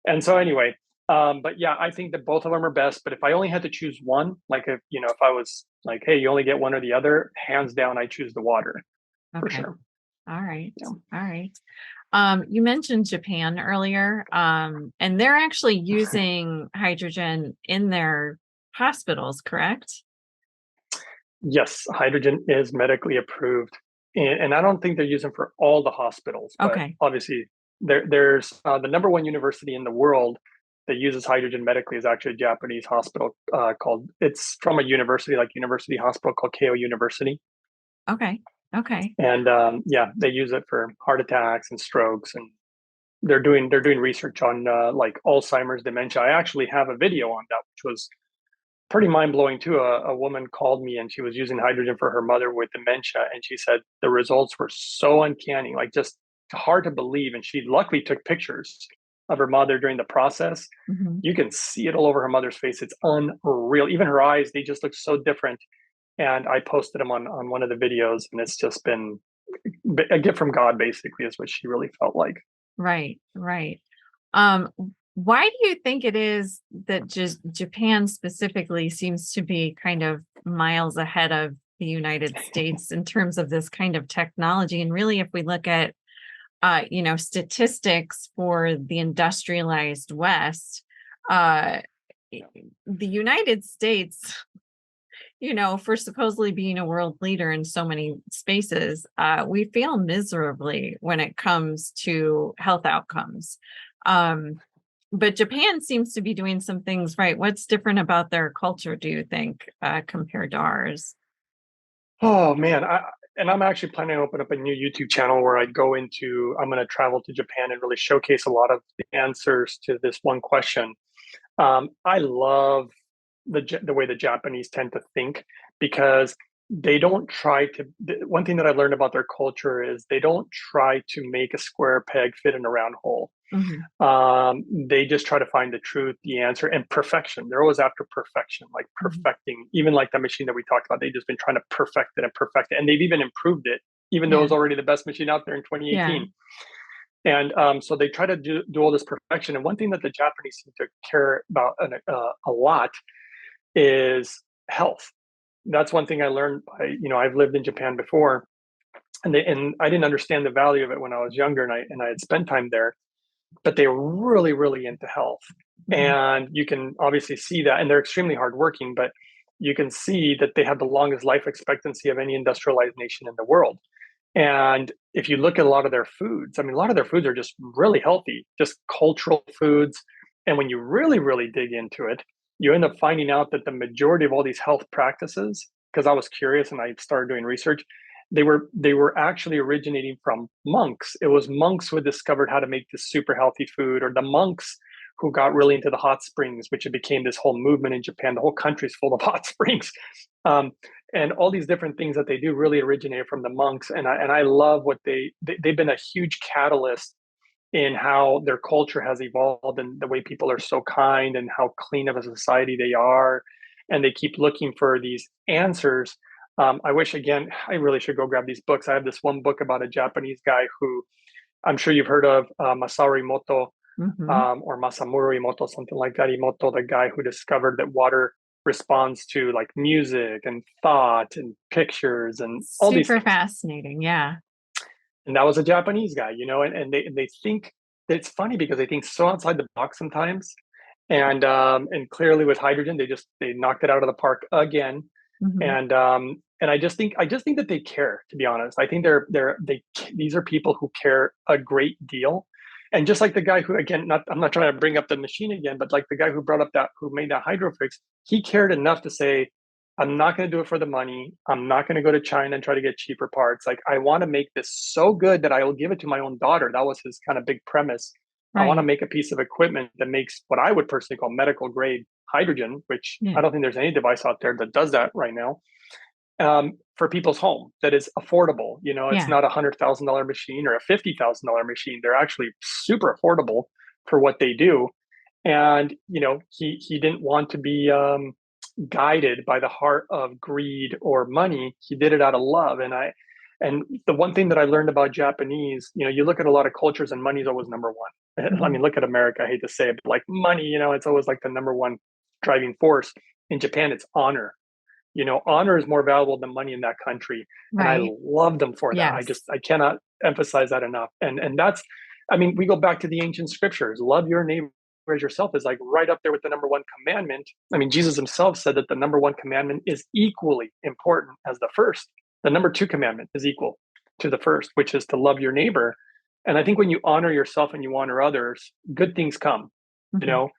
And so, anyway, but yeah, I think that both of them are best. But if I only had to choose one, like if I was like, hey, you only get one or the other, hands down, I choose the water for Okay. sure. All right. Yeah. All right. You mentioned Japan earlier, and they're actually using hydrogen in their hospitals, correct? Yes, hydrogen is medically approved, and I don't think they're using for all the hospitals, but Okay. obviously there's the number one university in the world that uses hydrogen medically is actually a Japanese hospital called. It's from a university like University Hospital called Keio University, Okay. Okay. and yeah, they use it for heart attacks and strokes, and they're doing research on like Alzheimer's, dementia. I actually have a video on that, which was pretty mind blowing too. A woman called me and she was using hydrogen for her mother with dementia, and she said the results were so uncanny, like just hard to believe. And she luckily took pictures of her mother during the process. Mhm. You can see it all over her mother's face. It's unreal. Even her eyes, they just look so different. And I posted them on one of the videos, and it's just been a gift from God, basically, is what she really felt like. Right. Right. Um, why do you think it is that just Japan specifically seems to be kind of miles ahead of the United States in terms of this kind of technology? And really, if we look at statistics for the industrialized West, uh, i- the United States, for supposedly being a world leader in so many spaces, we fail miserably when it comes to health outcomes. Um, but Japan seems to be doing some things right. What's different about their culture, do you think, compared to ours? Oh man, and I'm actually planning to open up a new YouTube channel where I'm going to travel to Japan and really showcase a lot of the answers to this one question. I love the way the Japanese tend to think, because they don't try to. One thing that I've learned about their culture is they don't try to make a square peg fit in a round hole. Mhm. They just try to find the truth, the answer, and perfection. They're always after perfection, like Mhm. perfecting. Even like the machine that we talked about, they've just been trying to perfect it, and they've even improved it, even though it Yeah. was already the best machine out there in Yeah. 2018. And so they try to do all this perfection. And one thing that the Japanese seem to care about a lot is health. That's one thing I learned by, I've lived in Japan before, and I didn't understand the value of it when I was younger, and I had spent time there, but they're really, really into health. Mhm. And you can obviously see that, and they're extremely hardworking, but you can see that they have the longest life expectancy of any industrialized nation in the world. And if you look at a lot of their foods, I mean, a lot of their foods are just really healthy, just cultural foods. And when you really, really dig into it, you end up finding out that the majority of all these health practices, because I was curious and I started doing research, they were actually originating from monks. It was monks who had discovered how to make this super healthy food, or the monks who got really into the hot springs, which it became this whole movement in Japan. The whole country is full of hot springs. Um, and all these different things that they do really originate from the monks. And I love what they've been a huge catalyst in how their culture has evolved, and the way people are so kind and how clean of a society they are, and they keep looking for these answers. I wish, again, I really should go grab these books. I have this one book about a Japanese guy who I'm sure you've heard of, Masaru Emoto, Mhm. or Masamuro Emoto, something like that. Emoto, the guy who discovered that water responds to like music and thought and pictures and all these Super things. fascinating. Yeah. And that was a Japanese guy, and they think that it's funny because they think so outside the box sometimes. And clearly with hydrogen, they knocked it out of the park again. Mhm. And And I just think that they care, to be honest. I think these are people who care a great deal. And just like the guy who, again, I'm not trying to bring up the machine again, but like the guy who brought up who made that hydrofix, he cared enough to say, I'm not going to do it for the money. I'm not going to go to China and try to get cheaper parts. Like, I want to make this so good that I will give it to my own daughter. That was his kind of big premise. I want to Right. make a piece of equipment that makes what I would personally call medical grade hydrogen, which Yeah. I don't think there's any device out there that does that right now, for people's home that is affordable. You know, it's Yeah. not $100,000 machine or a $50,000 machine. They're actually super affordable for what they do. And, you know, he didn't want to be guided by the heart of greed or money. He did it out of love. And the one thing that I learned about Japanese, you know, you look at a lot of cultures and money is always number one. I Hmm. mean, look at America. I hate to say it, but like money, you know, it's always like the number one driving force. In Japan, it's honor. You know, honor is more valuable than money in that country. And I Right. love them for that. Yes. I cannot emphasize that enough. And that's, I mean, we go back to the ancient scriptures. Love your neighbor as yourself is like right up there with the number one commandment. I mean, Jesus himself said that the number one commandment is equally important as the first. The number two commandment is equal to the first, which is to love your neighbor. And I think when you honor yourself and you honor others, good things come. You Hmm. know,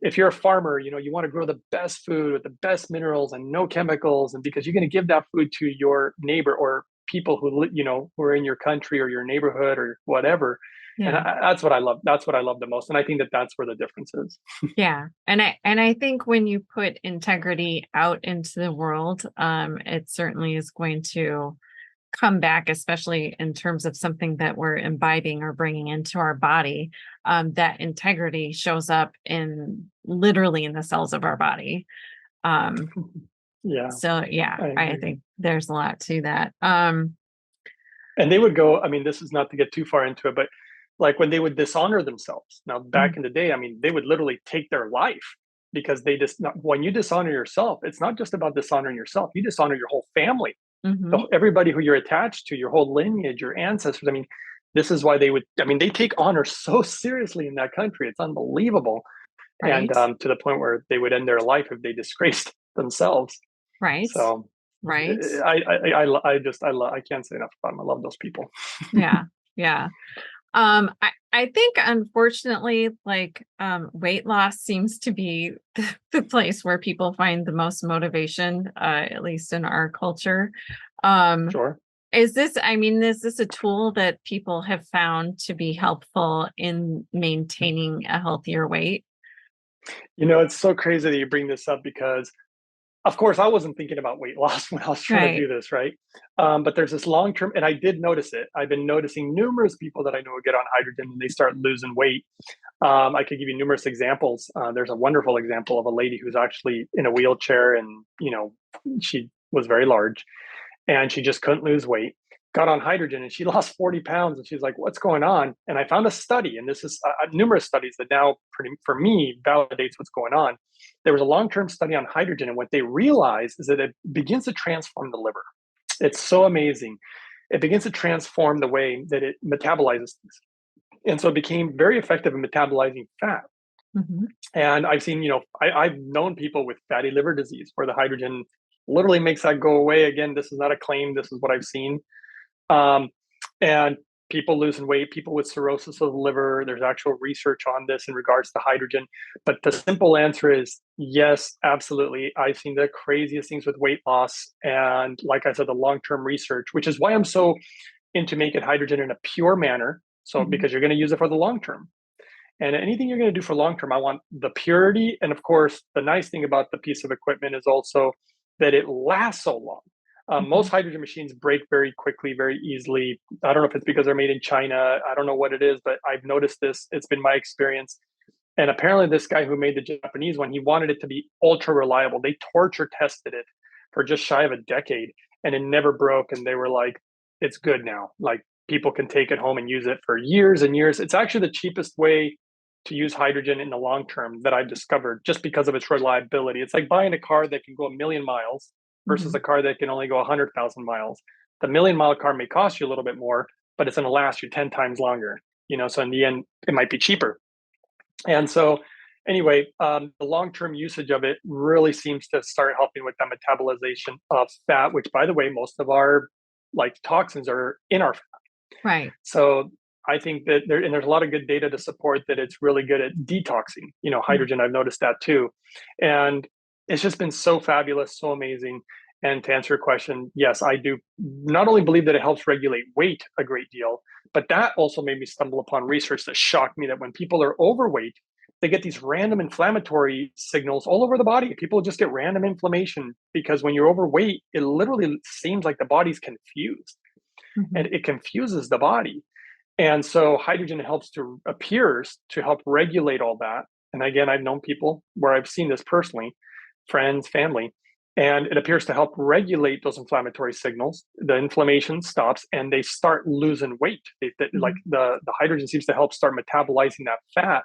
if you're a farmer, you know, you want to grow the best food with the best minerals and no chemicals, and because you're going to give that food to your neighbor or people who, you know, who are in your country or your neighborhood or whatever. And Yeah. that's what I love. That's what I love the most. And I think that that's where the difference is. Yeah. And I think when you put integrity out into the world, it certainly is going to come back, especially in terms of something that we're imbibing or bringing into our body. That integrity shows up in literally in the cells of our body. Um, Yeah, so yeah, I I agree. think there's a lot to that. And they would go, I mean, this is not to get too far into it, but like when they would dishonor themselves. Now, back Mhm. in the day, I mean, they would literally take their life because they just, when you dishonor yourself, it's not just about dishonoring yourself, you dishonor your whole family, Mhm. everybody who you're attached to, your whole lineage, your ancestors. I mean, this is why they would, I mean, they take honor so seriously in that country. It's unbelievable. And Right. to the point where they would end their life if they disgraced themselves. Right. So Right. I can't say enough about them. I love those people. Yeah. Yeah. I think unfortunately, like weight loss seems to be the place where people find the most motivation, at least in our culture. Um, Sure. is this a tool that people have found to be helpful in maintaining a healthier weight? You know, it's so crazy that you bring this up because, of course, I wasn't thinking about weight loss when I was trying to Right. do this, right? But there's this long term, and I did notice it. I've been noticing numerous people that I know get on hydrogen and they start losing weight. I could give you numerous examples. There's a wonderful example of a lady who's actually in a wheelchair, and you know, she was very large, and she just couldn't lose weight. Got on hydrogen and she lost 40 pounds. And she's like, what's going on? And I found a study, and this is numerous studies that now, for me, validates what's going on. There was a long term study on hydrogen, and what they realized is that it begins to transform the liver. It's so amazing. It begins to transform the way that it metabolizes things. And so it became very effective in metabolizing fat. Mhm. And I've seen, you know, I've known people with fatty liver disease where the hydrogen literally makes that go away. Again, this is not a claim. This is what I've seen. Um, and people losing weight, people with cirrhosis of the liver, there's actual research on this in regards to hydrogen. But the simple answer is yes, absolutely. I've seen the craziest things with weight loss. And like I said, the long term research, which is why I'm so into making hydrogen in a pure manner. So, Mhm. because you're going to use it for the long term. And anything you're going to do for long term, I want the purity. And of course, the nice thing about the piece of equipment is also that it lasts so long. Most Mhm. hydrogen machines break very quickly, very easily. I don't know if it's because they're made in China. I don't know what it is, but I've noticed this. It's been my experience. And apparently, this guy who made the Japanese one, he wanted it to be ultra reliable. They torture tested it for just shy of a decade, and it never broke. And they were like, "It's good now. Like people can take it home and use it for years and years." It's actually the cheapest way to use hydrogen in the long term that I've discovered, just because of its reliability. It's like buying a car that can go a million miles versus Mhm. a car that can only go 100,000 miles. The million-mile car may cost you a little bit more, but it's going to last you 10 times longer. You know, so in the end, it might be cheaper. And so, anyway, the long-term usage of it really seems to start helping with that metabolization of fat, which, by the way, most of our like toxins are in our. Right. So I think that there's a lot of good data to support that it's really good at detoxing, Mm. hydrogen. I've noticed that too. And it's just been so fabulous, so amazing. And to answer your question, yes, I do not only believe that it helps regulate weight a great deal, but that also made me stumble upon research that shocked me that when people are overweight, they get these random inflammatory signals all over the body. People just get random inflammation because when you're overweight, it literally seems like the body's confused and Mhm. it confuses the body. And so hydrogen appears to help regulate all that. And again, I've known people where I've seen this personally, friends, family, and it appears to help regulate those inflammatory signals. The inflammation stops and they start losing weight. Like Mhm. the hydrogen seems to help start metabolizing that fat.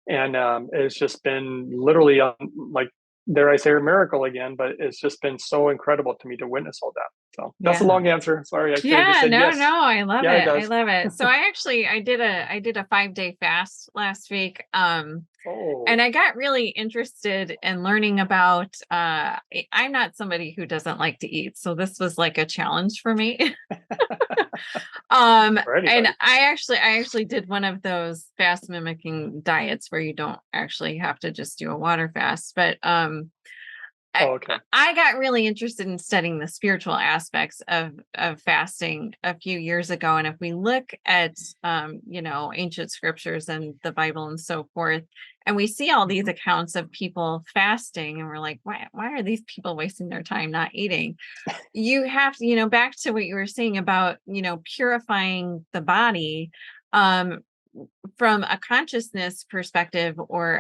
And it's just been literally like, dare I say, a miracle again, but it's just been so incredible to me to witness all that. So that's a Yeah. long answer. Sorry, I could have just Yeah, said no, yes. no, I love Yeah, it it. I does. love it. So I did a 5-day fast last week. Oh, And I got really interested in learning about I'm not somebody who doesn't like to eat. So this was like a challenge for me. for And anybody. I actually did one of those fast mimicking diets where you don't actually have to just do a water fast. But I Oh, okay. I got really interested in studying the spiritual aspects of fasting a few years ago, and if we look at ancient scriptures and the Bible and so forth, and we see all these Mhm. accounts of people fasting, and we're like, why are these people wasting their time not eating? You have to, back to what you were saying about purifying the body. Um, from a consciousness perspective or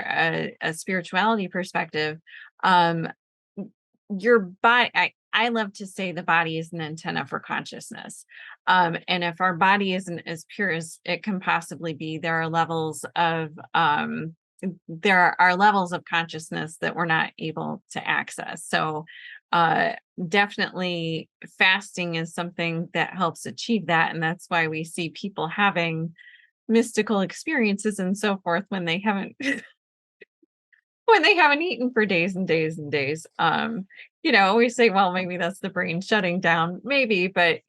a spirituality perspective, um, your body, I love to say the body is an antenna for consciousness. And if our body isn't as pure as it can possibly be, there are levels of consciousness that we're not able to access. So uh definitely fasting is something that helps achieve that. And that's why we see people having mystical experiences and so forth when they haven't when they haven't eaten for days and days and days. We say, well, maybe that's the brain shutting down, maybe, but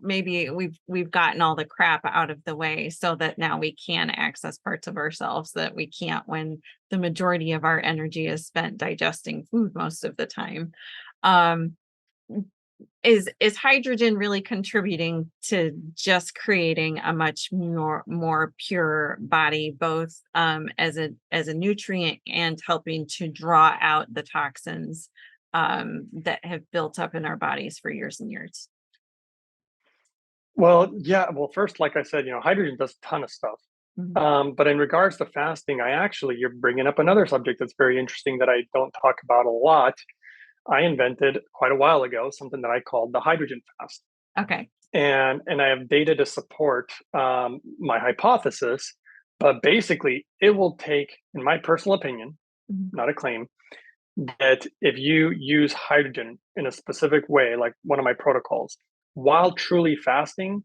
maybe we've gotten all the crap out of the way so that now we can access parts of ourselves that we can't when the majority of our energy is spent digesting food most of the time. Um, is hydrogen really contributing to just creating a much more pure body, both as a nutrient and helping to draw out the toxins that have built up in our bodies for years and years? Well, yeah. Well, first, like I said, hydrogen does a ton of stuff. Mhm. But in regards to fasting, you're bringing up another subject that's very interesting that I don't talk about a lot. I invented quite a while ago something that I called the hydrogen fast. Okay. And I have data to support my hypothesis. But basically, it will take, in my personal opinion, Mhm. not a claim, that if you use hydrogen in a specific way, like one of my protocols, while truly fasting,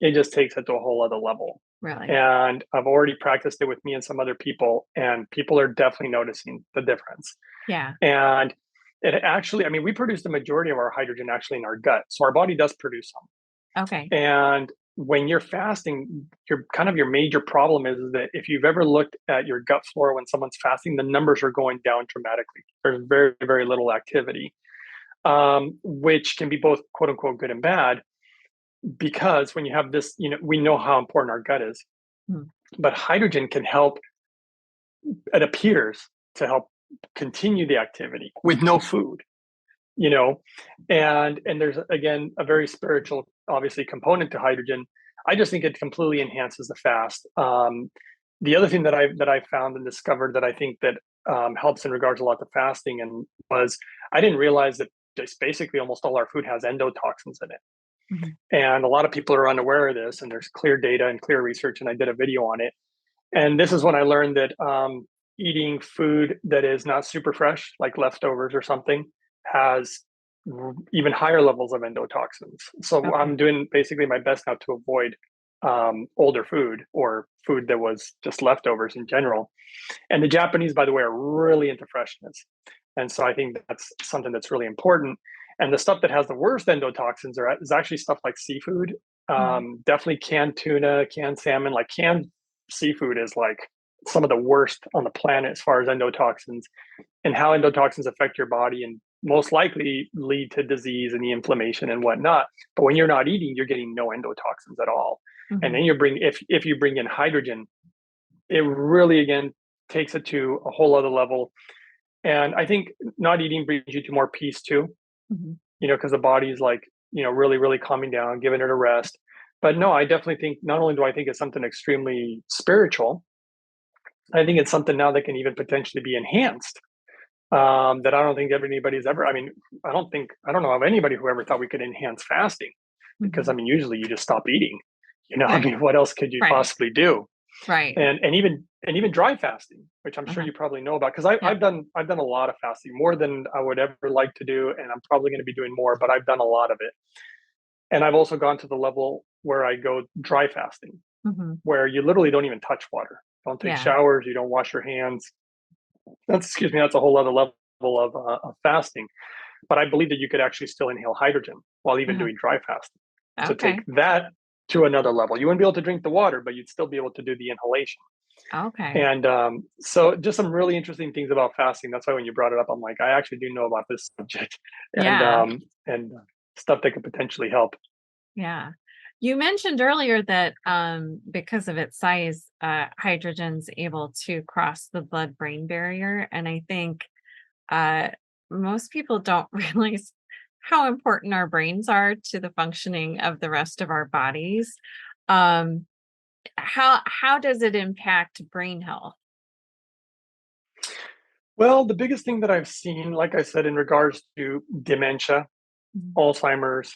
it just takes it to a whole other level. Really? And I've already practiced it with me and some other people, and people are definitely noticing the difference. Yeah. And it actually, I mean, we produce the majority of our hydrogen actually in our gut. So our body does produce some. Okay. And when you're fasting, your major problem is that if you've ever looked at your gut flora when someone's fasting, the numbers are going down dramatically. There's very, very little activity, which can be both quote unquote good and bad. Because when you have this, we know how important our gut is, Mm. but hydrogen can help, it appears to help continue the activity with no food, you know and there's again a very spiritual obviously component to hydrogen. I just think it completely enhances the fast. The other thing that I found and discovered that I think that helps in regards a lot to fasting and was I didn't realize that just basically almost all our food has endotoxins in it, Mhm. and a lot of people are unaware of this, and there's clear data and clear research, and I did a video on it. And this is when I learned that eating food that is not super fresh, like leftovers or something, has even higher levels of endotoxins. So Okay. I'm doing basically my best now to avoid older food or food that was just leftovers in general. And the Japanese, by the way, are really into freshness. And so I think that's something that's really important. And the stuff that has the worst endotoxins is actually stuff like seafood. Mm. Definitely canned tuna, canned salmon, like canned seafood is like some of the worst on the planet as far as endotoxins and how endotoxins affect your body and most likely lead to disease and the inflammation and whatnot. But when you're not eating, you're getting no endotoxins at all. And Mhm. then if you bring in hydrogen, it really again takes it to a whole other level. And I think not eating brings you to more peace too, Mhm. because the body's like, really, really calming down, giving it a rest. But no, I definitely think not only do I think it's something extremely spiritual, I think it's something now that can even potentially be enhanced. That I don't think anybody's ever. I mean, I don't know of anybody who ever thought we could enhance fasting, because I Mhm. mean, usually you just stop eating. I Right. mean, what else could you Right. possibly do? Right. And even dry fasting, which I'm sure Uh-huh. you probably know about, because I've Yep. I've done I've done a lot of fasting, more than I would ever like to do, and I'm probably going to be doing more, but I've done a lot of it. And I've also gone to the level where I go dry fasting, Mhm. where you literally don't even touch water, don't take Yeah. showers, you don't wash your hands. That's a whole other level of fasting. But I believe that you could actually still inhale hydrogen while even Uh-huh. doing dry fasting to take Okay. that to another level. You wouldn't be able to drink the water, but you'd still be able to do the inhalation. Okay. And so, just some really interesting things about fasting. That's why when you brought it up, I'm like, I actually do know about this subject, and Yeah. stuff that could potentially help. Yeah. You mentioned earlier that because of its size, hydrogen's able to cross the blood-brain barrier. And I think uh, most people don't realize how important our brains are to the functioning of the rest of our bodies. Um, how does it impact brain health? Well, the biggest thing that I've seen, like I said, in regards to dementia, Mhm. Alzheimer's,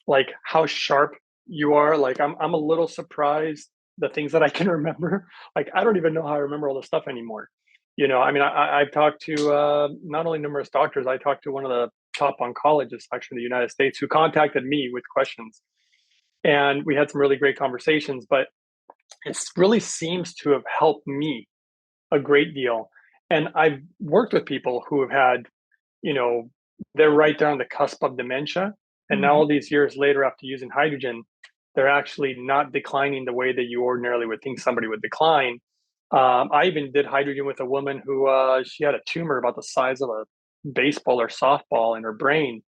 like how sharp you are. Like I'm a little surprised the things that I can remember. Like I don't even know how I remember all this stuff anymore. I mean, I've talked to not only numerous doctors. I talked to one of the top oncologists actually in the United States who contacted me with questions, and we had some really great conversations. But it really seems to have helped me a great deal. And I've worked with people who have had, you know, they're right there on the cusp of dementia. And now, Mhm. all these years later, after using hydrogen, they're actually not declining the way that you ordinarily would think somebody would decline. I even did hydrogen with a woman who she had a tumor about the size of a baseball or softball in her brain,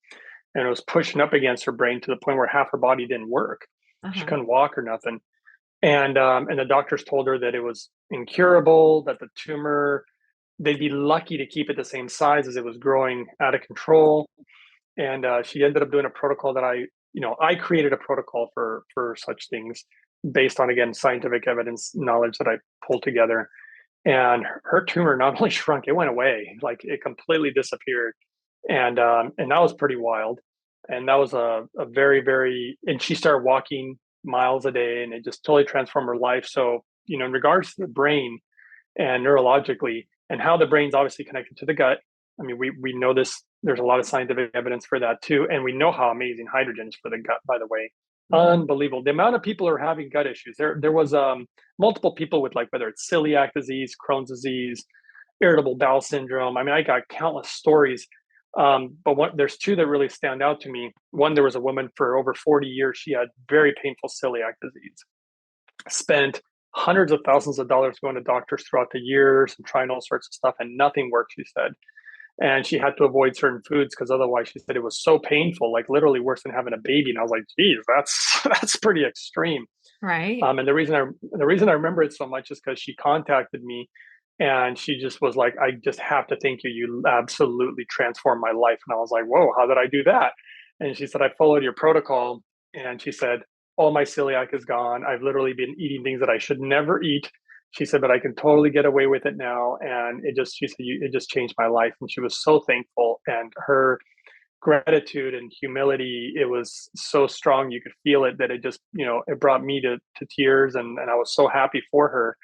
and it was pushing up against her brain to the point where half her body didn't work. She Uh-huh. couldn't walk or nothing. And the doctors told her that it was incurable, that the tumor they'd be lucky to keep it the same size as it was growing out of control. And she ended up doing a protocol that I created a protocol for such things based on again scientific evidence knowledge that I pulled together. And her tumor not only shrunk, it went away, like it completely disappeared. And that was pretty wild. And that was a very, very, and she started walking miles a day, and it just totally transformed her life. So, in regards to the brain and neurologically, and how the brain's obviously connected to the gut. I mean, we know this. There's a lot of scientific evidence for that too, and we know how amazing hydrogen is for the gut. By the way, Mhm. unbelievable. The amount of people who are having gut issues. There was multiple people with, like, whether it's celiac disease, Crohn's disease, irritable bowel syndrome. I mean, I got countless stories. But there's two that really stand out to me. One, there was a woman for over 40 years. She had very painful celiac disease, spent hundreds of thousands of dollars going to doctors throughout the years and trying all sorts of stuff, and nothing worked, she said. And she had to avoid certain foods because otherwise, she said, it was so painful, like literally worse than having a baby. And I was like, geez, that's that's pretty extreme. Right. And the reason I remember it so much is because she contacted me, and she just was like, I just have to thank you. You absolutely transformed my life. And I was like, whoa, how did I do that? And she said, I followed your protocol. And she said, all my celiac is gone. I've literally been eating things that I should never eat. She said, but I can totally get away with it now. And she said, it just changed my life. And she was so thankful. And her gratitude and humility, it was so strong, you could feel it, that it just, it brought me to tears, and I was so happy for her.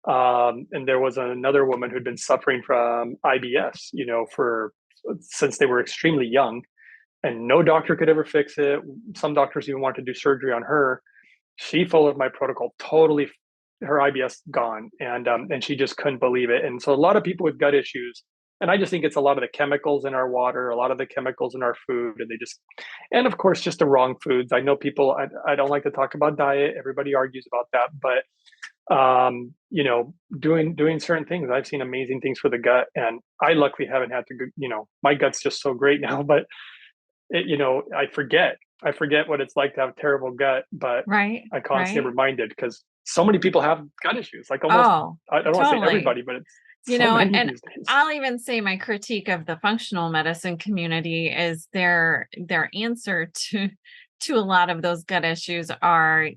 And there was another woman who'd been suffering from IBS, for since they were extremely young, and no doctor could ever fix it. Some doctors even wanted to do surgery on her. She followed my protocol totally. Her IBS gone, and she just couldn't believe it. And so a lot of people with gut issues, and I just think it's a lot of the chemicals in our water, a lot of the chemicals in our food, and they just, and of course, just the wrong foods. I know people. I don't like to talk about diet. Everybody argues about that, but doing certain things, I've seen amazing things for the gut, and I luckily haven't had to. My gut's just so great now, but I forget what it's like to have a terrible gut, but Right. I constantly Right. reminded because so many people have gut issues. Like almost, Oh, I don't want to say totally. everybody, but it's so many And these days. I'll even say my critique of the functional medicine community is their answer to a lot of those gut issues are,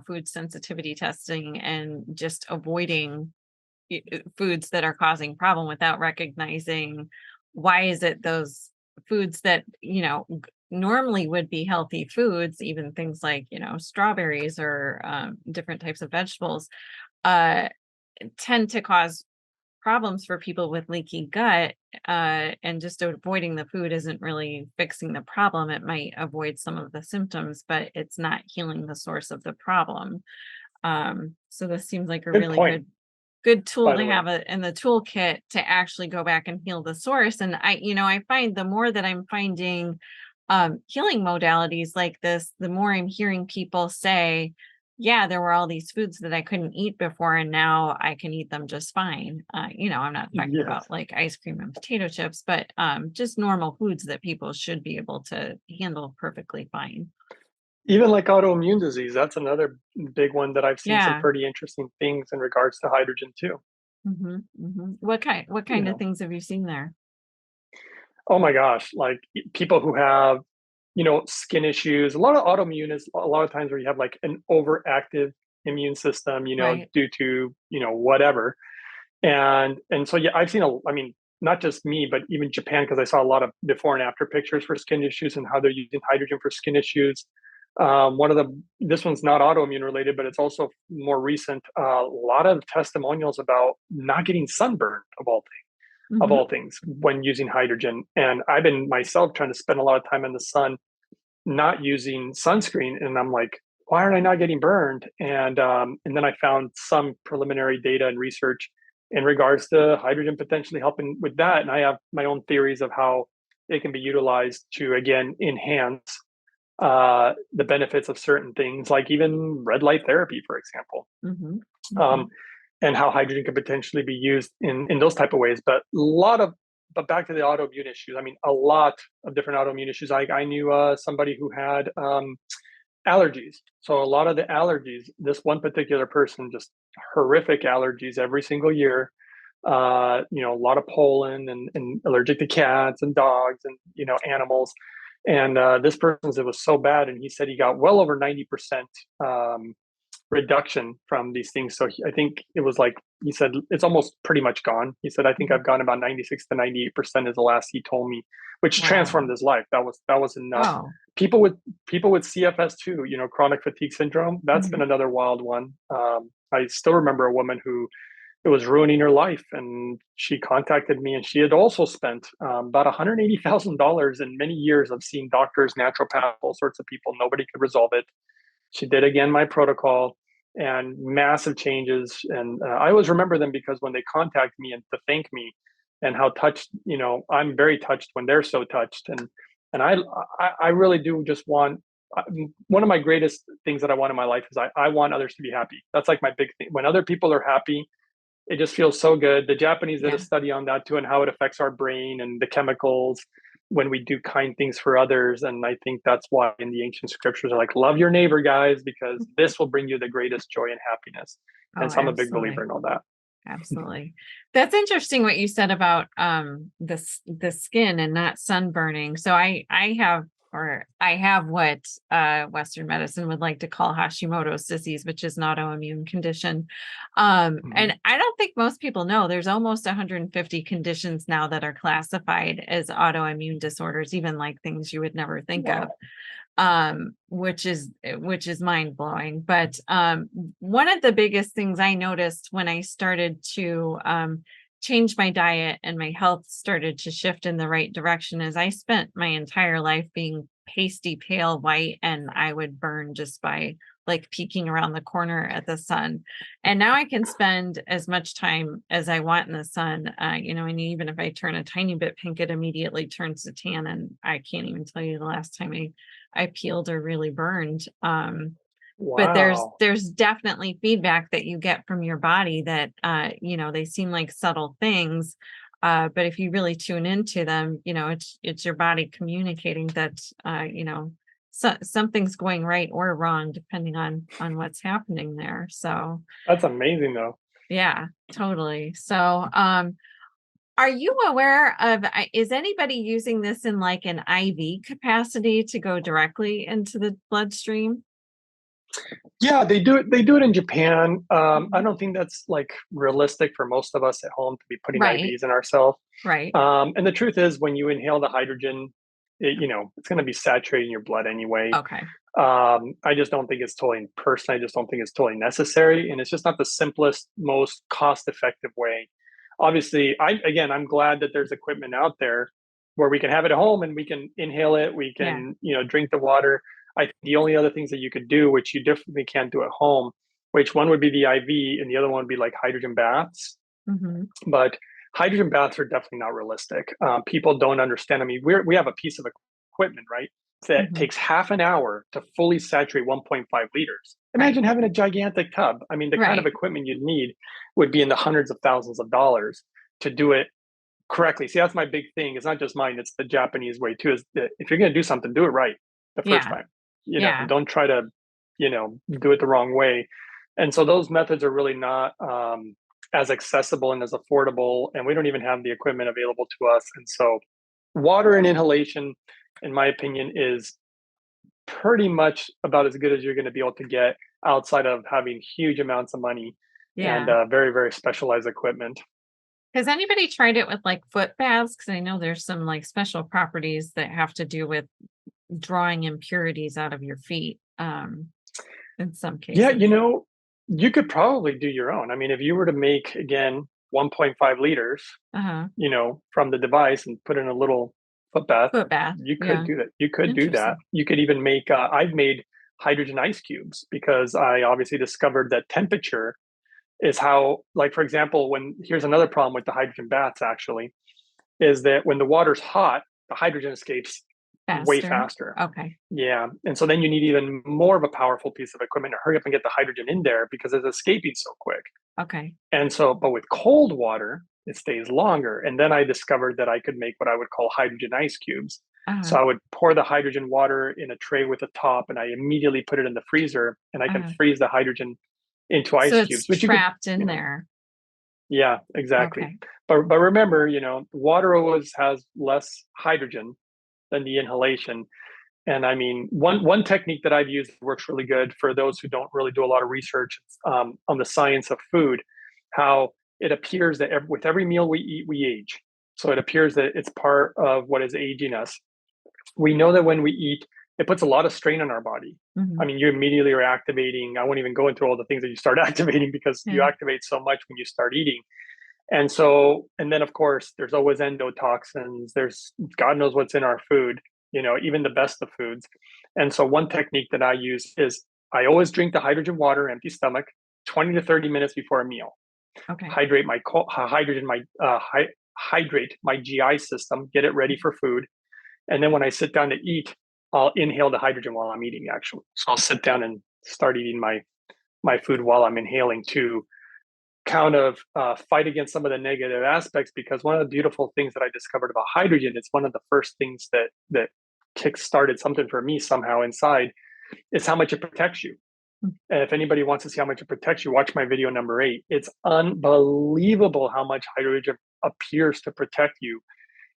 food sensitivity testing and just avoiding foods that are causing problem without recognizing why is it those foods that, normally would be healthy foods, even things like, strawberries or different types of vegetables, uh, tend to cause problems for people with leaky gut, and just avoiding the food isn't really fixing the problem. It might avoid some of the symptoms, but it's not healing the source of the problem. So this seems like a Good really point, good tool by to the way. have in the toolkit to actually go back and heal the source. And I find the more that I'm finding healing modalities like this, the more I'm hearing people say, yeah, there were all these foods that I couldn't eat before, and now I can eat them just fine. I'm not talking Yes, about like ice cream and potato chips, but just normal foods that people should be able to handle perfectly fine. even like autoimmune disease, that's another big one that I've seen some Yeah. pretty interesting things in regards to hydrogen too. What You kind of know, things have you seen there? oh my gosh, like people who have skin issues. A lot of autoimmune is a lot of times where you have like an overactive immune system, Right. due to, whatever. And so yeah, I've seen I mean, not just me, but even Japan, because I saw a lot of before and after pictures for skin issues and how they're using hydrogen for skin issues. One of this one's not autoimmune related, but it's also more recent. A lot of testimonials about not getting sunburned of Hmm. all things when using hydrogen. And I've been myself trying to spend a lot of time in the sun not using sunscreen, and I'm like, why aren't I not getting burned? And then I found some preliminary data and research in regards to hydrogen potentially helping with that, and I have my own theories of how it can be utilized to again enhance the benefits of certain things, like even red light therapy, for example, Hmm. um, Hmm. and how hydrogen could potentially be used in those type of ways. But back to the autoimmune issues. I mean, a lot of different autoimmune issues. I knew somebody who had allergies. So a lot of the allergies, this one particular person, just horrific allergies every single year. A lot of pollen and allergic to cats and dogs and animals. And this person's, it was so bad, and he said he got well over 90% reduction from these things. So I think it was like he said it's almost pretty much gone. He said I think Hmm. I've gone about 96 to 98% is the last he told me, which transformed Wow. his life. That was enough. Oh. People with CFS too, chronic fatigue syndrome. That's been Hmm. another wild one. I still remember a woman who it was ruining her life, and she contacted me, and she had also spent about $180,000 in many years of seeing doctors, naturopaths, all sorts of people. Nobody could resolve it. She did again my protocol and massive changes. And I always remember them because when they contact me and to thank me and how touched, I'm very touched when they're so touched. And I really do just want, one of my greatest things that I want in my life is I want others to be happy. That's like my big thing. When other people are happy, it just feels so good. The Japanese did a Yeah. study on that too, and how it affects our brain and the chemicals when we do kind things for others. And I think that's why in the ancient scriptures are like, love your neighbor, guys, because this will bring you the greatest joy and happiness. Oh, And so I'm a big believer absolutely. in all that. Absolutely. That's interesting what you said about the skin and not sunburning. So I have what Western medicine would like to call Hashimoto's disease, which is an autoimmune condition. Mhm. And I don't think most people know there's almost 150 conditions now that are classified as autoimmune disorders, even like things you would never think of, Wow. which is mind blowing. But one of the biggest things I noticed when I started to change my diet and my health started to shift in the right direction is I spent my entire life being pasty pale white, and I would burn just by like peeking around the corner at the sun. And now I can spend as much time as I want in the sun. And even if I turn a tiny bit pink, it immediately turns to tan. And I can't even tell you the last time I peeled or really burned. But there's Wow. there's definitely feedback that you get from your body that they seem like subtle things, but if you really tune into them, it's your body communicating that something's going right or wrong depending on what's happening there. So That's amazing though. yeah, totally. So are you aware of is anybody using this in like an IV capacity to go directly into the bloodstream? Yeah, they do it in Japan. I Mhm. don't think that's like realistic for most of us at home to be putting Right, IVs in ourselves. right. And the truth is, when you inhale the hydrogen, it's going to be saturating your blood anyway. Okay. I just don't think it's totally personally. I just don't think it's totally necessary, and it's just not the simplest, most cost-effective way. Obviously, I'm glad that there's equipment out there where we can have it at home and we can inhale it. We Yeah. can, drink the water. I think the only other things that you could do, which you definitely can't do at home, which one would be the IV, and the other one would be like hydrogen baths. Mhm. But hydrogen baths are definitely not realistic. People don't understand. I mean, we have a piece of equipment, right, that Mhm. takes half an hour to fully saturate 1.5 liters. Right. Imagine having a gigantic tub. I mean, the kind of Right. equipment you'd need would be in the hundreds of thousands of dollars to do it correctly. See, that's my big thing. It's not just mine, it's the Japanese way too, is that if you're going to do something, do it right the first Yeah. time. Yeah. Don't try to, do it the wrong way. And so those methods are really not as accessible and as affordable. And we don't even have the equipment available to us. And so water and inhalation, in my opinion, is pretty much about as good as you're going to be able to get outside of having huge amounts of money and Yeah. very, very specialized equipment. Has anybody tried it with like foot baths? Because I know there's some like special properties that have to do with drawing impurities out of your feet, in some Yeah, cases. you could probably do your own. I mean, if you were to make, again, 1.5 liters, Uh-huh. from the device and put in a little foot bath, Foot bath. you could Yeah. do that. You could do that. Interesting. You could even make, I've made hydrogen ice cubes because I obviously discovered that temperature is how, like, for example, here's another problem with the hydrogen baths actually, is that when the water's hot, the hydrogen escapes way Faster. faster. Okay. Yeah, and so then you need even more of a powerful piece of equipment to hurry up and get the hydrogen in there because it's escaping so quick. Okay. And so, but with cold water, it stays longer. And then I discovered that I could make what I would call hydrogen ice cubes. Uh-huh. So I would pour the hydrogen water in a tray with a top, and I immediately put it in the freezer, and I can Uh-huh. freeze the hydrogen into So ice it's cubes, which you could, trapped in you know, there. yeah, exactly. Okay. But remember, water always has less hydrogen than the inhalation. And I mean, one technique that I've used works really good for those who don't really do a lot of research on the science of food. How it appears that with every meal we eat, we age. So it appears that it's part of what is aging us. We know that when we eat, it puts a lot of strain on our body. I Mhm. mean, you immediately are activating. I won't even go into all the things that you start activating because you Yeah. activate so much when you start eating. And so, and then of course, there's always endotoxins. There's God knows what's in our food, even the best of foods. And so, one technique that I use is I always drink the hydrogen water, empty stomach, 20 to 30 minutes before a meal. Okay. Hydrate my hydrogen, hydrate my GI system, get it ready for food. And then when I sit down to eat, I'll inhale the hydrogen while I'm eating, actually. So I'll sit down and start eating my food while I'm inhaling to kind of fight against some of the negative aspects, because one of the beautiful things that I discovered about hydrogen, it's one of the first things that kick started something for me somehow inside, is how much it protects you. Mm. And if anybody wants to see how much it protects you, watch my video number 8. It's unbelievable how much hydrogen appears to protect you.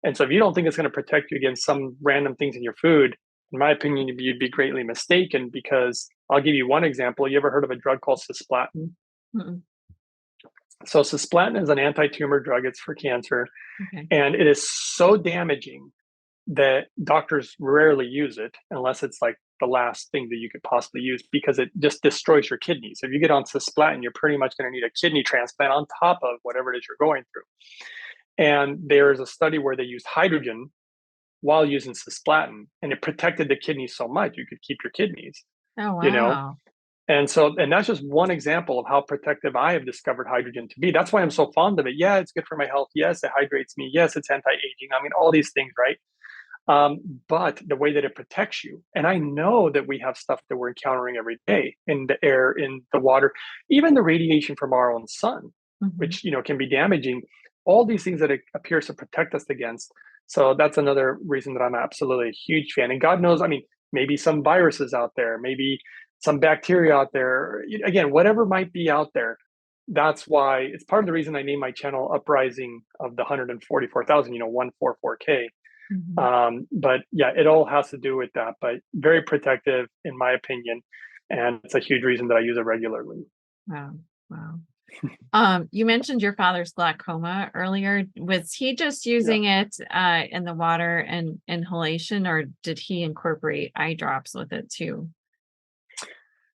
And so if you don't think it's going to protect you against some random things in your food, in my opinion, you'd be greatly mistaken, because I'll give you one example. You ever heard of a drug called cisplatin? Mm-mm. So cisplatin is an anti-tumor drug. It's for cancer, Okay. and it is so damaging that doctors rarely use it unless it's like the last thing that you could possibly use, because it just destroys your kidneys. If you get on cisplatin, you're pretty much going to need a kidney transplant on top of whatever it is you're going through. And there's a study where they used hydrogen while using cisplatin, and it protected the kidneys so much you could keep your kidneys. Oh, You know, wow. And that's just one example of how protective I have discovered hydrogen to be. That's why I'm so fond of it. Yeah, it's good for my health. Yes, it hydrates me. Yes, it's anti-aging. I mean, all these things, right? But the way that it protects you, and I know that we have stuff that we're encountering every day in the air, in the water, even the radiation from our own sun, Mhm. which can be damaging. All these things that it appears to protect us against. So that's another reason that I'm absolutely a huge fan. And God knows, I mean, maybe some viruses out there, maybe some bacteria out there. Again, whatever might be out there. That's why it's part of the reason I named my channel Uprising of the 144,000, 144K. Mhm. But yeah, it all has to do with that, but very protective in my opinion. And it's a huge reason that I use it regularly. Wow. Wow. You mentioned your father's glaucoma earlier. Was he just Yeah. using it in the water and inhalation, or did he incorporate eye drops with it too?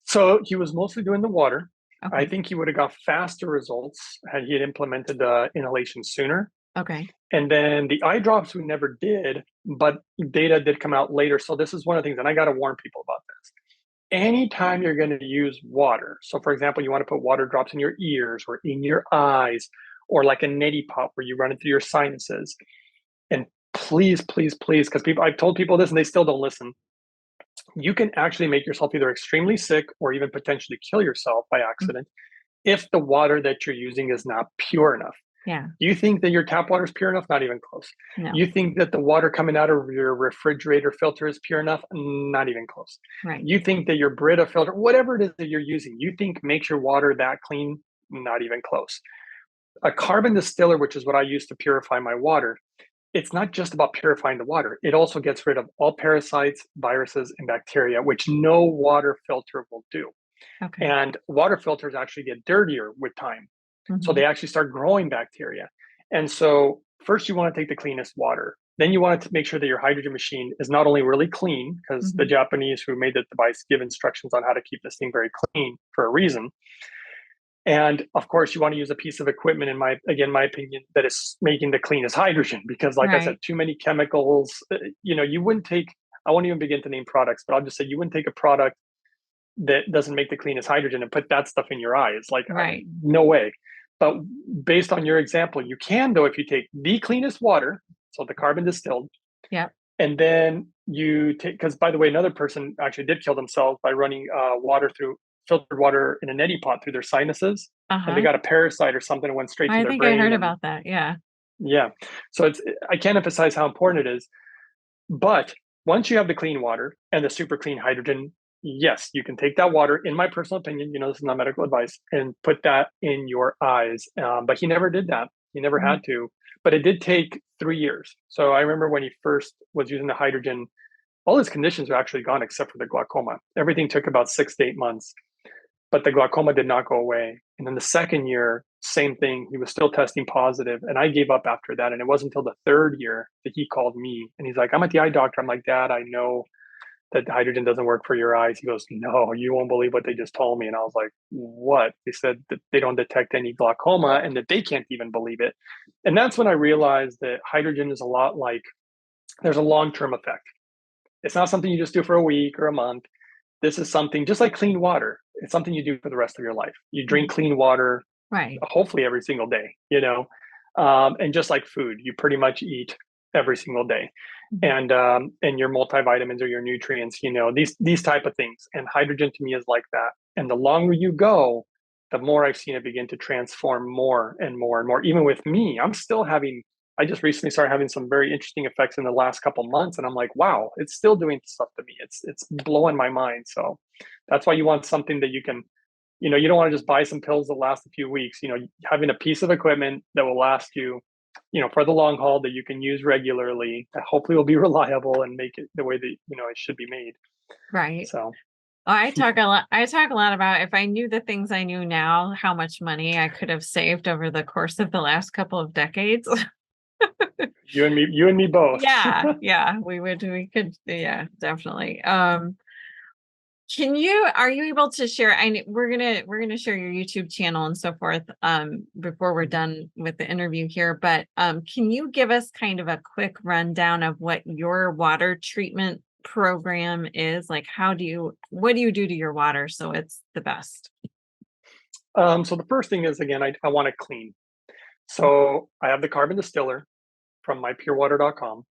So he was mostly doing the water. I Okay. think he would have got faster results had he had implemented the inhalation sooner. Okay. And then the eye drops we never did, but data did come out later. So this is one of the things, and I got to warn people about this. Anytime you're going to use water, so for example, you want to put water drops in your ears or in your eyes, or like a neti pot where you run it through your sinuses. And please, please, please, because people, I've told people this and they still don't listen. You can actually make yourself either extremely sick or even potentially kill yourself by Mm. accident if the water that you're using is not pure enough. Yeah. You think that your tap water is pure enough? Not even close. No. You think that the water coming out of your refrigerator filter is pure enough? Not even close. Right. You think that your Brita filter, whatever it is that you're using, you think makes your water that clean? Not even close. A carbon distiller, which is what I use to purify my water, it's not just about purifying the water. It also gets rid of all parasites, viruses, and bacteria, which no water filter will do. Okay. And water filters actually get dirtier with time. So Hmm. they actually start growing bacteria. And so first you want to take the cleanest water. Then you want to make sure that your hydrogen machine is not only really clean, because the Hmm. Japanese who made the device give instructions on how to keep this thing very clean for a reason. And of course, you want to use a piece of equipment, in my opinion, that is making the cleanest hydrogen. Because, like I said, Right. too many chemicals. You wouldn't take. I won't even begin to name products, but I'll just say you wouldn't take a product that doesn't make the cleanest hydrogen and put that stuff in your eyes. Like, Right. no way. But based on your example, you can, though, if you take the cleanest water, so the carbon distilled, Yep. and then you take, because by the way, another person actually did kill themselves by running water through filtered water in a neti pot through their sinuses, and they Uh-huh. got a parasite or something and went straight to I their think I brain. heard And about that. Yeah. yeah, so I can't emphasize how important it is. But once you have the clean water and the super clean hydrogen, yes, you can take that water, in my personal opinion, this is not medical advice, and put that in your eyes. But he never did that. He never Mhm. had to. But it did take 3 years. So I remember when he first was using the hydrogen, all his conditions were actually gone except for the glaucoma. Everything took about 6 to 8 months, but the glaucoma did not go away. And then the second year, same thing. He was still testing positive, and I gave up after that. And it wasn't until the third year that he called me, and he's like, "I'm at the eye doctor." I'm like, "Dad, I know that hydrogen doesn't work for your eyes." He goes, "No, you won't believe what they just told me." And I was like, "What?" They said that they don't detect any glaucoma and that they can't even believe it. And that's when I realized that hydrogen is a lot like, there's a long-term effect. It's not something you just do for a week or a month. This is something just like clean water. It's something you do for the rest of your life. You drink Mhm. clean water Right. hopefully every single day, and just like food, you pretty much eat every single day, Mhm. and your multivitamins or your nutrients, these type of things. And hydrogen to me is like that. And the longer you go, the more I've seen it begin to transform more and more and more. Even with me, I just recently started having some very interesting effects in the last couple months, and I'm like, wow, it's still doing stuff to me. It's blowing my mind. So that's why you want something that you don't want to just buy some pills that last a few weeks. Having a piece of equipment that will last you, for the long haul, that you can use regularly, that hopefully will be reliable and make it the way that, it should be made. Right. So Oh, I talk a lot about if I knew the things I knew now, how much money I could have saved over the course of the last couple of decades. you and me both. Yeah, yeah, yeah, definitely. Are you able to share, we're gonna share your YouTube channel and so forth, before we're done with the interview here, but, can you give us kind of a quick rundown of what your water treatment program is? Like, what do you do to your water so it's the best? So the first thing is, again, I want it clean. So I have the carbon distiller from mypurewater.com,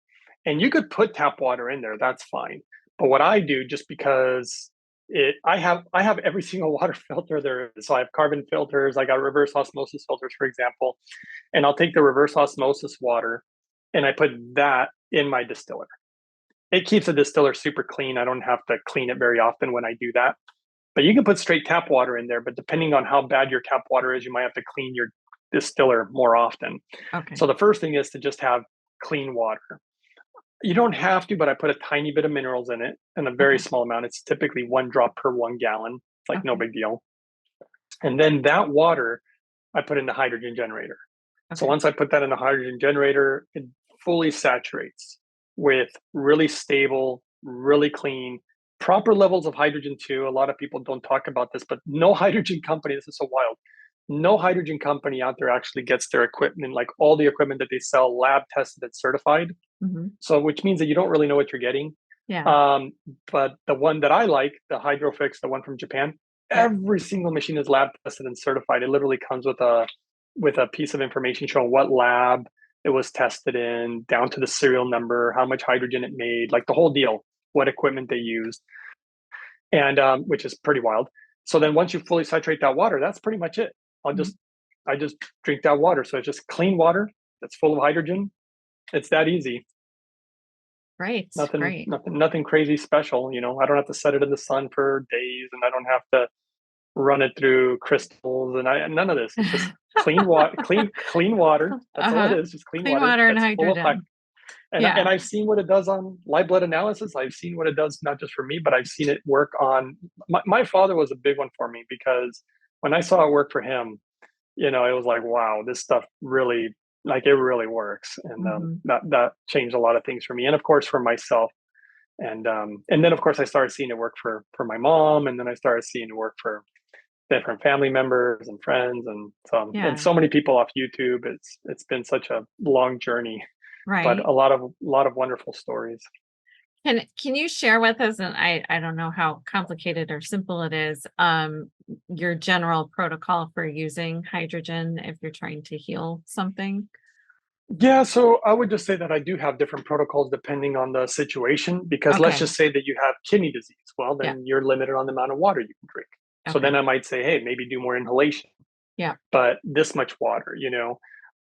and you could put tap water in there. That's fine. But what I do, just because I have every single water filter there is. So I have carbon filters. I got reverse osmosis filters, for example, and I'll take the reverse osmosis water and I put that in my distiller. It keeps the distiller super clean. I don't have to clean it very often when I do that. But you can put straight tap water in there, but depending on how bad your tap water is, you might have to clean your distiller more often. Okay. So the first thing is to just have clean water. You don't have to, but I put a tiny bit of minerals in it and a very Okay. small amount. It's typically 1 drop per 1 gallon. It's like no Okay. big deal. And then that water, I put in the hydrogen generator. So Okay. once I put that in the hydrogen generator, it fully saturates with really stable, really clean, proper levels of hydrogen too. A lot of people don't talk about this, but no hydrogen company, this is so wild. No hydrogen company out there actually gets their equipment, like all the equipment that they sell, lab tested and certified. Hmm. So which means that you don't really know what you're getting. Yeah. Um, but the one that I like, the Hydrofix, the one from Japan, Yeah. every single machine is lab tested and certified. It literally comes with a piece of information showing what lab it was tested in, down to the serial number, how much hydrogen it made, like the whole deal, what equipment they used, and which is pretty wild. So then once you fully saturate that water, that's pretty much it. I'll Mhm. just I just drink that water. So it's just clean water that's full of hydrogen. It's that easy. Great. Nothing, Great. nothing, nothing crazy special. I don't have to set it in the sun for days, and I don't have to run it through crystals, and none of this. It's just clean water, clean water. That's all it Uh-huh. is. Just clean Clean water water and that's full of hydrogen. and Yeah. I've seen what it does on live blood analysis. I've seen what it does not just for me, but I've seen it work on my father was a big one for me because when I saw it work for him, it was like, wow, this stuff really, like, it really works. And Hmm. that changed a lot of things for me, and of course for myself. And then of course I started seeing it work for my mom, and then I started seeing it work for different family members and friends, and Yeah. so many people off YouTube. It's been such a long journey, but Right. a lot of wonderful stories. Can you share with us, and I don't know how complicated or simple it is, your general protocol for using hydrogen if you're trying to heal something? Yeah, so I would just say that I do have different protocols depending on the situation, because let's Okay. just say that you have kidney disease. Well, Yeah. then you're limited on the amount of water you can drink. So then Okay. I might say, hey, maybe do more inhalation, Yeah. but this much water.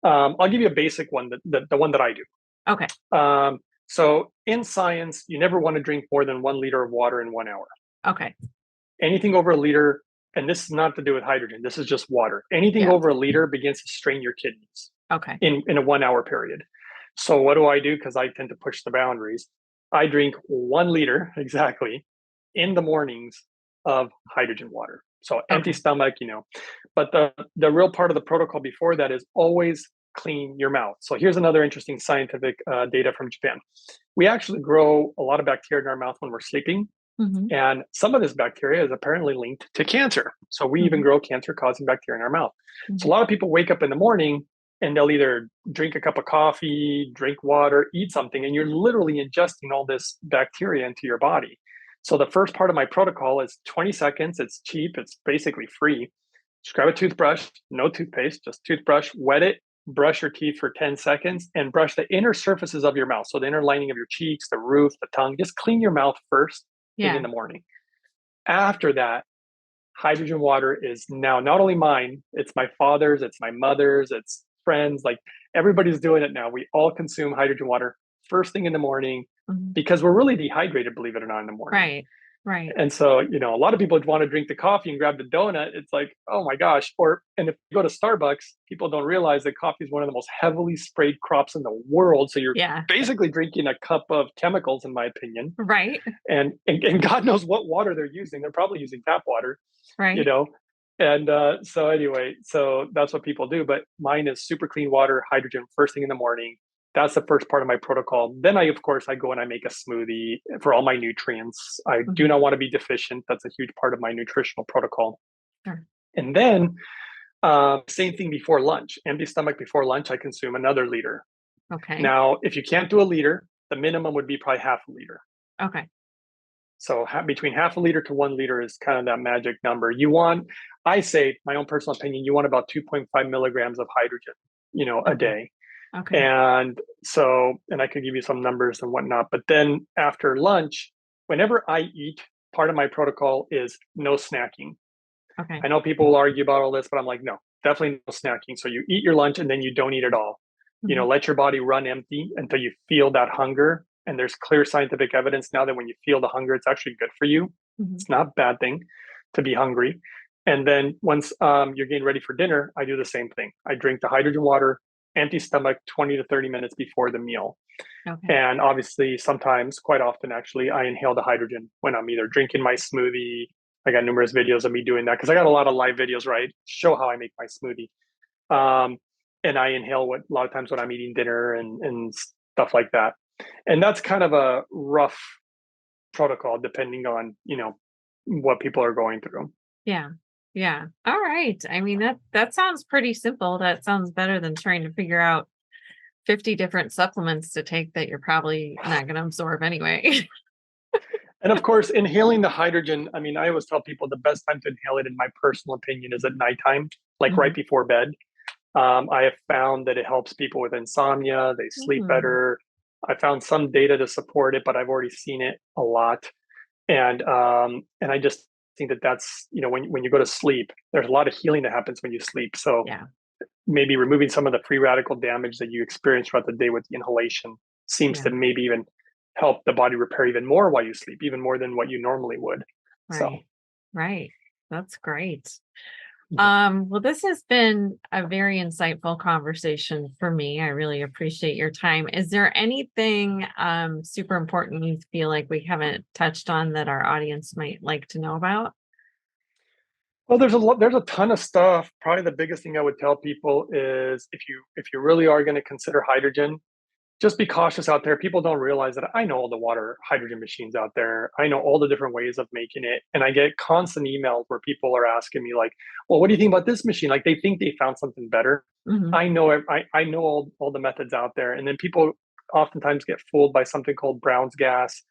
I'll give you a basic one, the one that I do. Okay. So in science, you never want to drink more than 1 liter of water in 1 hour. Okay. Anything over a liter, and this is not to do with hydrogen, this is just water. Anything Yeah. over a liter begins to strain your kidneys Okay. in a 1 hour period. So what do? Because I tend to push the boundaries. I drink 1 liter exactly in the mornings of hydrogen water. So empty Okay. stomach. But the real part of the protocol before that is always clean your mouth. So here's another interesting scientific data from Japan. We actually grow a lot of bacteria in our mouth when we're sleeping. Hmm. And some of this bacteria is apparently linked to cancer. So we even Hmm. grow cancer causing bacteria in our mouth. So Hmm. a lot of people wake up in the morning and they'll either drink a cup of coffee, drink water, eat something, and you're literally ingesting all this bacteria into your body. So the first part of my protocol is 20 seconds. It's cheap, it's basically free. Just grab a toothbrush, no toothpaste, just toothbrush, wet it, brush your teeth for 10 seconds, and brush the inner surfaces of your mouth. So the inner lining of your cheeks, the roof, the tongue. Just clean your mouth first thing in Yeah. the morning. After that, hydrogen water is now not only mine, it's my father's, it's my mother's, it's friends. Like, everybody's doing it now. We all consume hydrogen water first thing in the morning Hmm. because we're really dehydrated, believe it or not, in the morning. Right. Right. And so, a lot of people want to drink the coffee and grab the donut. It's like, oh my gosh. And if you go to Starbucks, people don't realize that coffee is one of the most heavily sprayed crops in the world. So you're Yeah. basically drinking a cup of chemicals, in my opinion. Right. And God knows what water they're using. They're probably using tap water, you Right. know. And so anyway, so that's what people do. But mine is super clean water, hydrogen, first thing in the morning. That's the first part of my protocol. Then of course, I go and I make a smoothie for all my nutrients. I do Hmm. not want to be deficient. That's a huge part of my nutritional protocol. Sure. And then same thing before lunch. Empty stomach before lunch, I consume another liter. Okay. Now, if you can't do a liter, the minimum would be probably half a liter. Okay. So between half a liter to 1 liter is kind of that magic number. I say, my own personal opinion, you want about 2.5 milligrams of hydrogen, a Okay. day. Okay. And so, and I could give you some numbers and whatnot, but then after lunch, whenever I eat, part of my protocol is no snacking. Okay. I know people will argue about all this, but I'm like, no, definitely no snacking. So you eat your lunch and then you don't eat at all. Mhm. Let your body run empty until you feel that hunger. And there's clear scientific evidence now that when you feel the hunger, it's actually good for you. Mhm. It's not a bad thing to be hungry. And then once you're getting ready for dinner, I do the same thing. I drink the hydrogen water, empty stomach, 20 to 30 minutes before the meal. Okay. And obviously, sometimes, quite often actually, I inhale the hydrogen when I'm either drinking my smoothie. I got numerous videos of me doing that because I got a lot of live videos, right? Show how I make my smoothie. And I inhale a lot of times when I'm eating dinner and stuff like that. And that's kind of a rough protocol depending on, what people are going through. Yeah. Yeah. All right. I mean, that sounds pretty simple. That sounds better than trying to figure out 50 different supplements to take that you're probably not going to absorb anyway. And of course, inhaling the hydrogen, I mean, I always tell people the best time to inhale it, in my personal opinion, is at nighttime, like right Mhm. before bed. I have found that it helps people with insomnia, they sleep Mm. better. I found some data to support it, but I've already seen it a lot. And I just think that that's, when you go to sleep, there's a lot of healing that happens when you sleep. So Yeah. maybe removing some of the free radical damage that you experience throughout the day with the inhalation seems Yeah. to maybe even help the body repair even more while you sleep, even more than what you normally would. So, Right. Right. That's great. yeah. Well, this has been a very insightful conversation for me. I really appreciate your time. Is there anything super important you feel like we haven't touched on that our audience might like to know about? Well, there's a ton of stuff. Probably the biggest thing I would tell people is if you really are going to consider hydrogen, just be cautious out there. People don't realize that I know all the water hydrogen machines out there. I know all the different ways of making it. And I get constant emails where people are asking me like, well, what do you think about this machine? Like they think they found something better. Hmm. I know all the methods out there. And then people oftentimes get fooled by something called Brown's gas.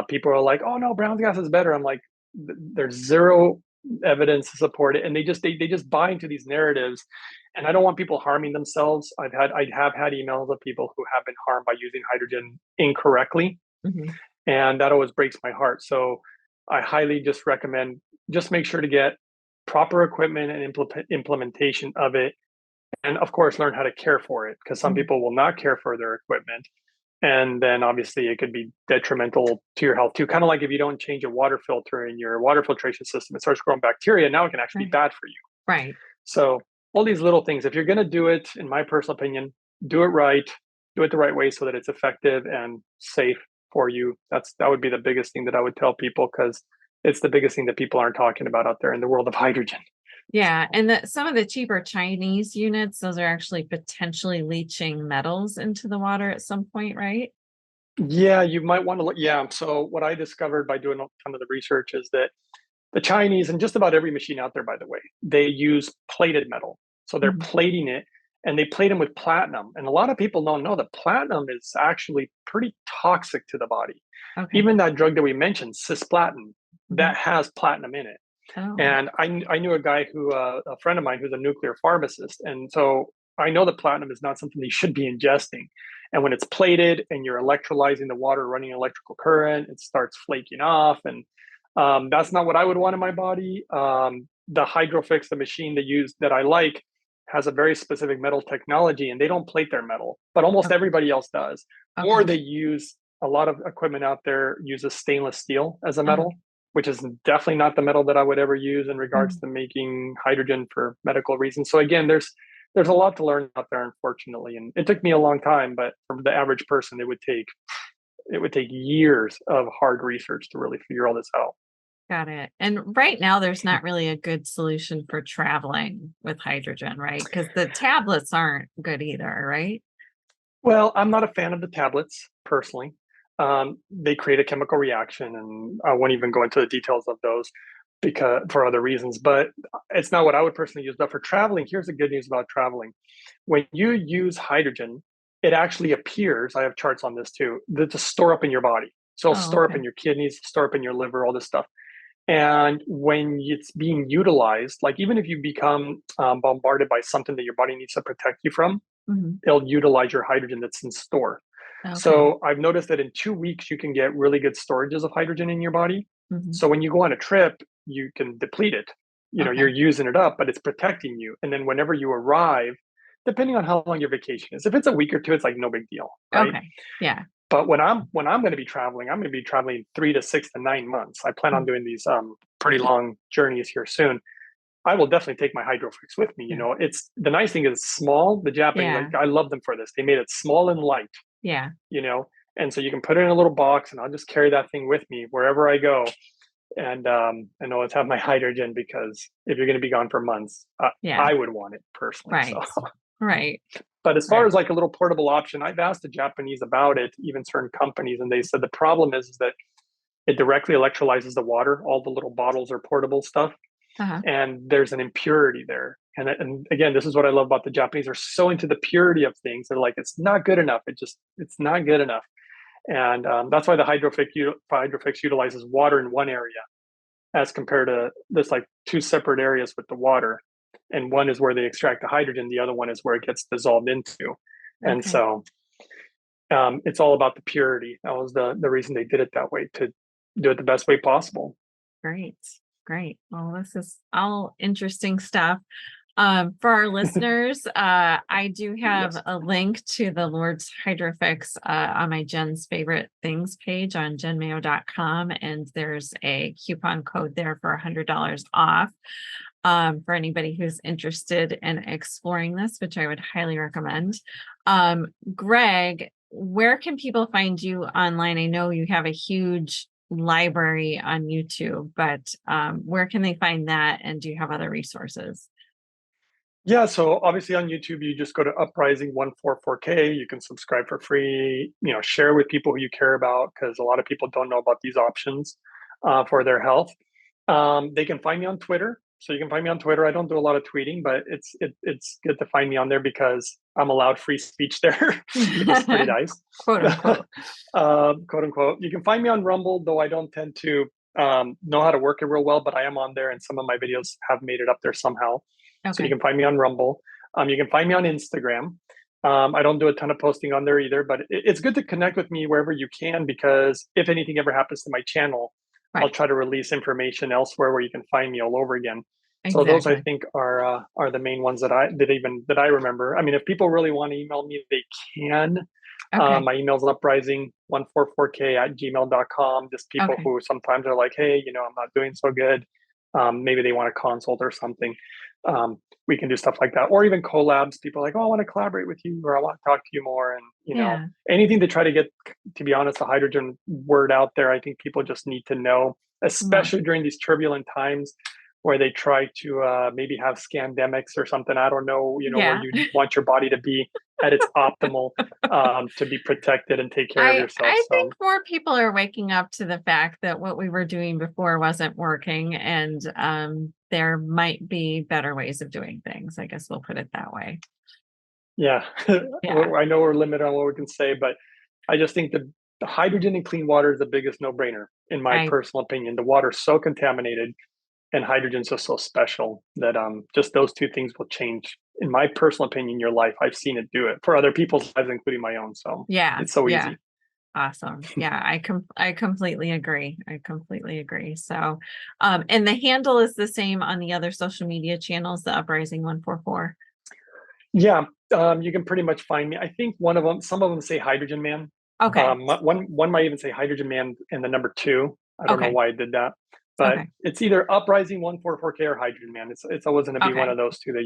People are like, oh no, Brown's gas is better. I'm like, there's zero evidence to support it. And they just buy into these narratives, and I don't want people harming themselves. I have had emails of people who have been harmed by using hydrogen incorrectly, Hmm. and that always breaks my heart. So I highly just recommend, just make sure to get proper equipment and implementation of it, and of course learn how to care for it, because some people will not care for their equipment, and then obviously it could be detrimental to your health too. Kind of like if you don't change a water filter in your water filtration system, it starts growing bacteria. Now it can actually be Right. bad for you. Right. So all these little things, if you're going to do it, in my personal opinion, do it right, do it the right way so that it's effective and safe for you. That would be the biggest thing that I would tell people, because it's the biggest thing that people aren't talking about out there in the world of hydrogen. Yeah. And some of the cheaper Chinese units, those are actually potentially leaching metals into the water at some point, right? Yeah, you might want to look. Yeah. So what I discovered by doing a ton of the research is that the Chinese, and just about every machine out there, by the way, they use plated metal. So they're Mhm. plating it, and they plate them with platinum. And a lot of people don't know that platinum is actually pretty toxic to the body. Okay. Even that drug that we mentioned, cisplatin, Mhm. that has platinum in it. Oh. And I knew a guy a friend of mine who's a nuclear pharmacist. And so I know that platinum is not something you should be ingesting. And when it's plated and you're electrolyzing the water, running electrical current, it starts flaking off. And that's not what I would want in my body. The Hydrofix, the machine that I like, has a very specific metal technology, and they don't plate their metal, but almost Okay. everybody else does. Or Okay. they use, a lot of equipment out there uses stainless steel as a Uh-huh. metal, which is definitely not the metal that I would ever use in regards Mhm. to making hydrogen for medical reasons. So again, there's a lot to learn out there, unfortunately, and it took me a long time. But for the average person, it would take years of hard research to really figure all this out. Got it. And right now, there's not really a good solution for traveling with hydrogen, right? Because the tablets aren't good either, right? Well, I'm not a fan of the tablets personally. They create a chemical reaction, and I won't even go into the details of those because for other reasons. But it's not what I would personally use. But for traveling, here's the good news about traveling: when you use hydrogen, it actually appears. I have charts on this too. That to store up in your body. So it'll Oh, store up okay. in your kidneys, store up in your liver, all this stuff. And when it's being utilized, like even if you become bombarded by something that your body needs to protect you from, Mhm. it'll utilize your hydrogen that's in store. Okay. So I've noticed that in 2 weeks, you can get really good storages of hydrogen in your body. Mhm. So when you go on a trip, you can deplete it. You're Okay. using it up, but it's protecting you. And then whenever you arrive, depending on how long your vacation is, if it's a week or two, it's like no big deal, right? Okay. Yeah. But when I'm going to be traveling, I'm going to be traveling 3 to 6 to 9 months. I plan on Mm. doing these pretty long journeys here soon. I will definitely take my hydrofix with me. Yeah. It's the nice thing is it's small. The Japanese, Yeah. like I love them for this. They made it small and light, Yeah. you know, and so you can put it in a little box, and I'll just carry that thing with me wherever I go. And I always have my hydrogen because if you're going to be gone for months, Yeah. I would want it personally. So, Right. Right. but as far Right. as like a little portable option, I've asked the Japanese about it, even certain companies, and they said the problem is that it directly electrolyzes the water. All the little bottles are portable stuff, Uh-huh. and there's an impurity there. And again, this is what I love about the Japanese. Are so into the purity of things. They're like, it's not good enough. It's not good enough. And that's why the hydrofix utilizes water in one area as compared to this like two separate areas with the water. And one is where they extract the hydrogen. The other one is where it gets dissolved into. And Okay. so it's all about the purity. That was the reason they did it that way, to do it the best way possible. Great. Great. Well, this is all interesting stuff. For our listeners, I do have Yes. a link to the Lord's Hydrofix on my Jen's Favorite Things page on jenmayo.com. And there's a coupon code there for $100 off for anybody who's interested in exploring this, which I would highly recommend. Greg, where can people find you online? I know you have a huge library on YouTube, but where can they find that? And do you have other resources? Yeah, so obviously on YouTube, you just go to Uprising 144K. You can subscribe for free, share with people who you care about, because a lot of people don't know about these options for their health. They can find me on Twitter. So you can find me on Twitter. I don't do a lot of tweeting, but it's good to find me on there because I'm allowed free speech there, which is pretty nice. Quote unquote. Quote unquote. You can find me on Rumble, though I don't tend to know how to work it real well, but I am on there, and some of my videos have made it up there somehow. So you Okay. can find me on Rumble. You can find me on Instagram. I don't do a ton of posting on there either, but it's good to connect with me wherever you can, because if anything ever happens to my channel, I'll Right. try to release information elsewhere where you can find me all over again. So those I Exactly. think are the main ones that I remember. I mean, if people really want to email me, they can. Okay. My email's uprising144k@gmail.com. Just people Okay. who sometimes are like, hey, I'm not doing so good. Maybe they want a consult or something. We can do stuff like that, or even collabs. People are like, oh, I want to collaborate with you, or I want to talk to you more, and Yeah. anything to try to get, to be honest, the hydrogen word out there. I think people just need to know, Well, especially during these turbulent times where they try to maybe have scandemics or something. I don't know, where yeah. you want your body to be at its optimal, to be protected and take care of yourself. I So think more people are waking up to the fact that what we were doing before wasn't working, and there might be better ways of doing things. I guess we'll put it that way. yeah, Yeah. I know we're limited on what we can say, but I just think the hydrogen in clean water is the biggest no-brainer, in my I personal opinion. The water's so contaminated, and hydrogen's just so special that just those two things will change, in my personal opinion, your life. I've seen it do it for other people's lives, including my own. So yeah. it's so Yeah. easy. Awesome. Yeah, I completely agree. I completely agree. So and the handle is the same on the other social media channels, the Uprising 144. Yeah, you can pretty much find me. I think some of them say Hydrogen Man. Okay. One might even say Hydrogen Man and the number two. I don't know Okay. why I did that, but Okay. it's either Uprising 144K or Hydrogen Man. It's always going to be one Okay. of those two that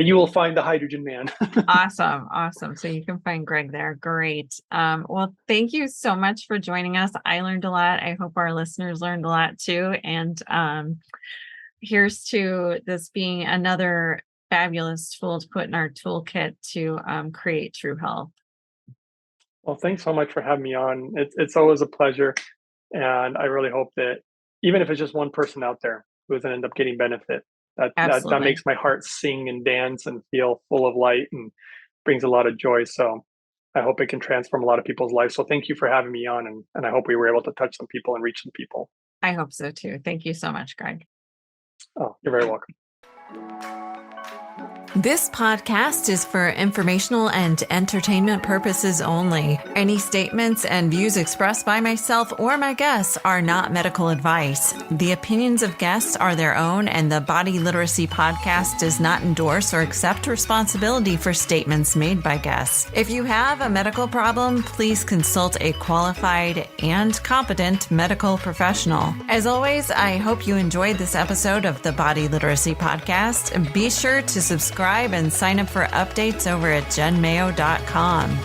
you will find the Hydrogen Man. Awesome. Awesome. So you can find Greg there. Great. Well, thank you so much for joining us. I learned a lot. I hope our listeners learned a lot too. And here's to this being another fabulous tool to put in our toolkit to create true health. Well, thanks so much for having me on. It's always a pleasure, and I really hope that even if it's just one person out there who doesn't end up getting benefit, that Absolutely. makes my heart sing and dance and feel full of light and brings a lot of joy. So I hope it can transform a lot of people's lives. So thank you for having me on, and I hope we were able to touch some people and reach some people. I hope so too. Thank you so much, Greg. Oh, you're very welcome. This podcast is for informational and entertainment purposes only. Any statements and views expressed by myself or my guests are not medical advice. The opinions of guests are their own, and the Body Literacy Podcast does not endorse or accept responsibility for statements made by guests. If you have a medical problem, please consult a qualified and competent medical professional. As always, I hope you enjoyed this episode of the Body Literacy Podcast. Be sure to subscribe and sign up for updates over at jenmayo.com.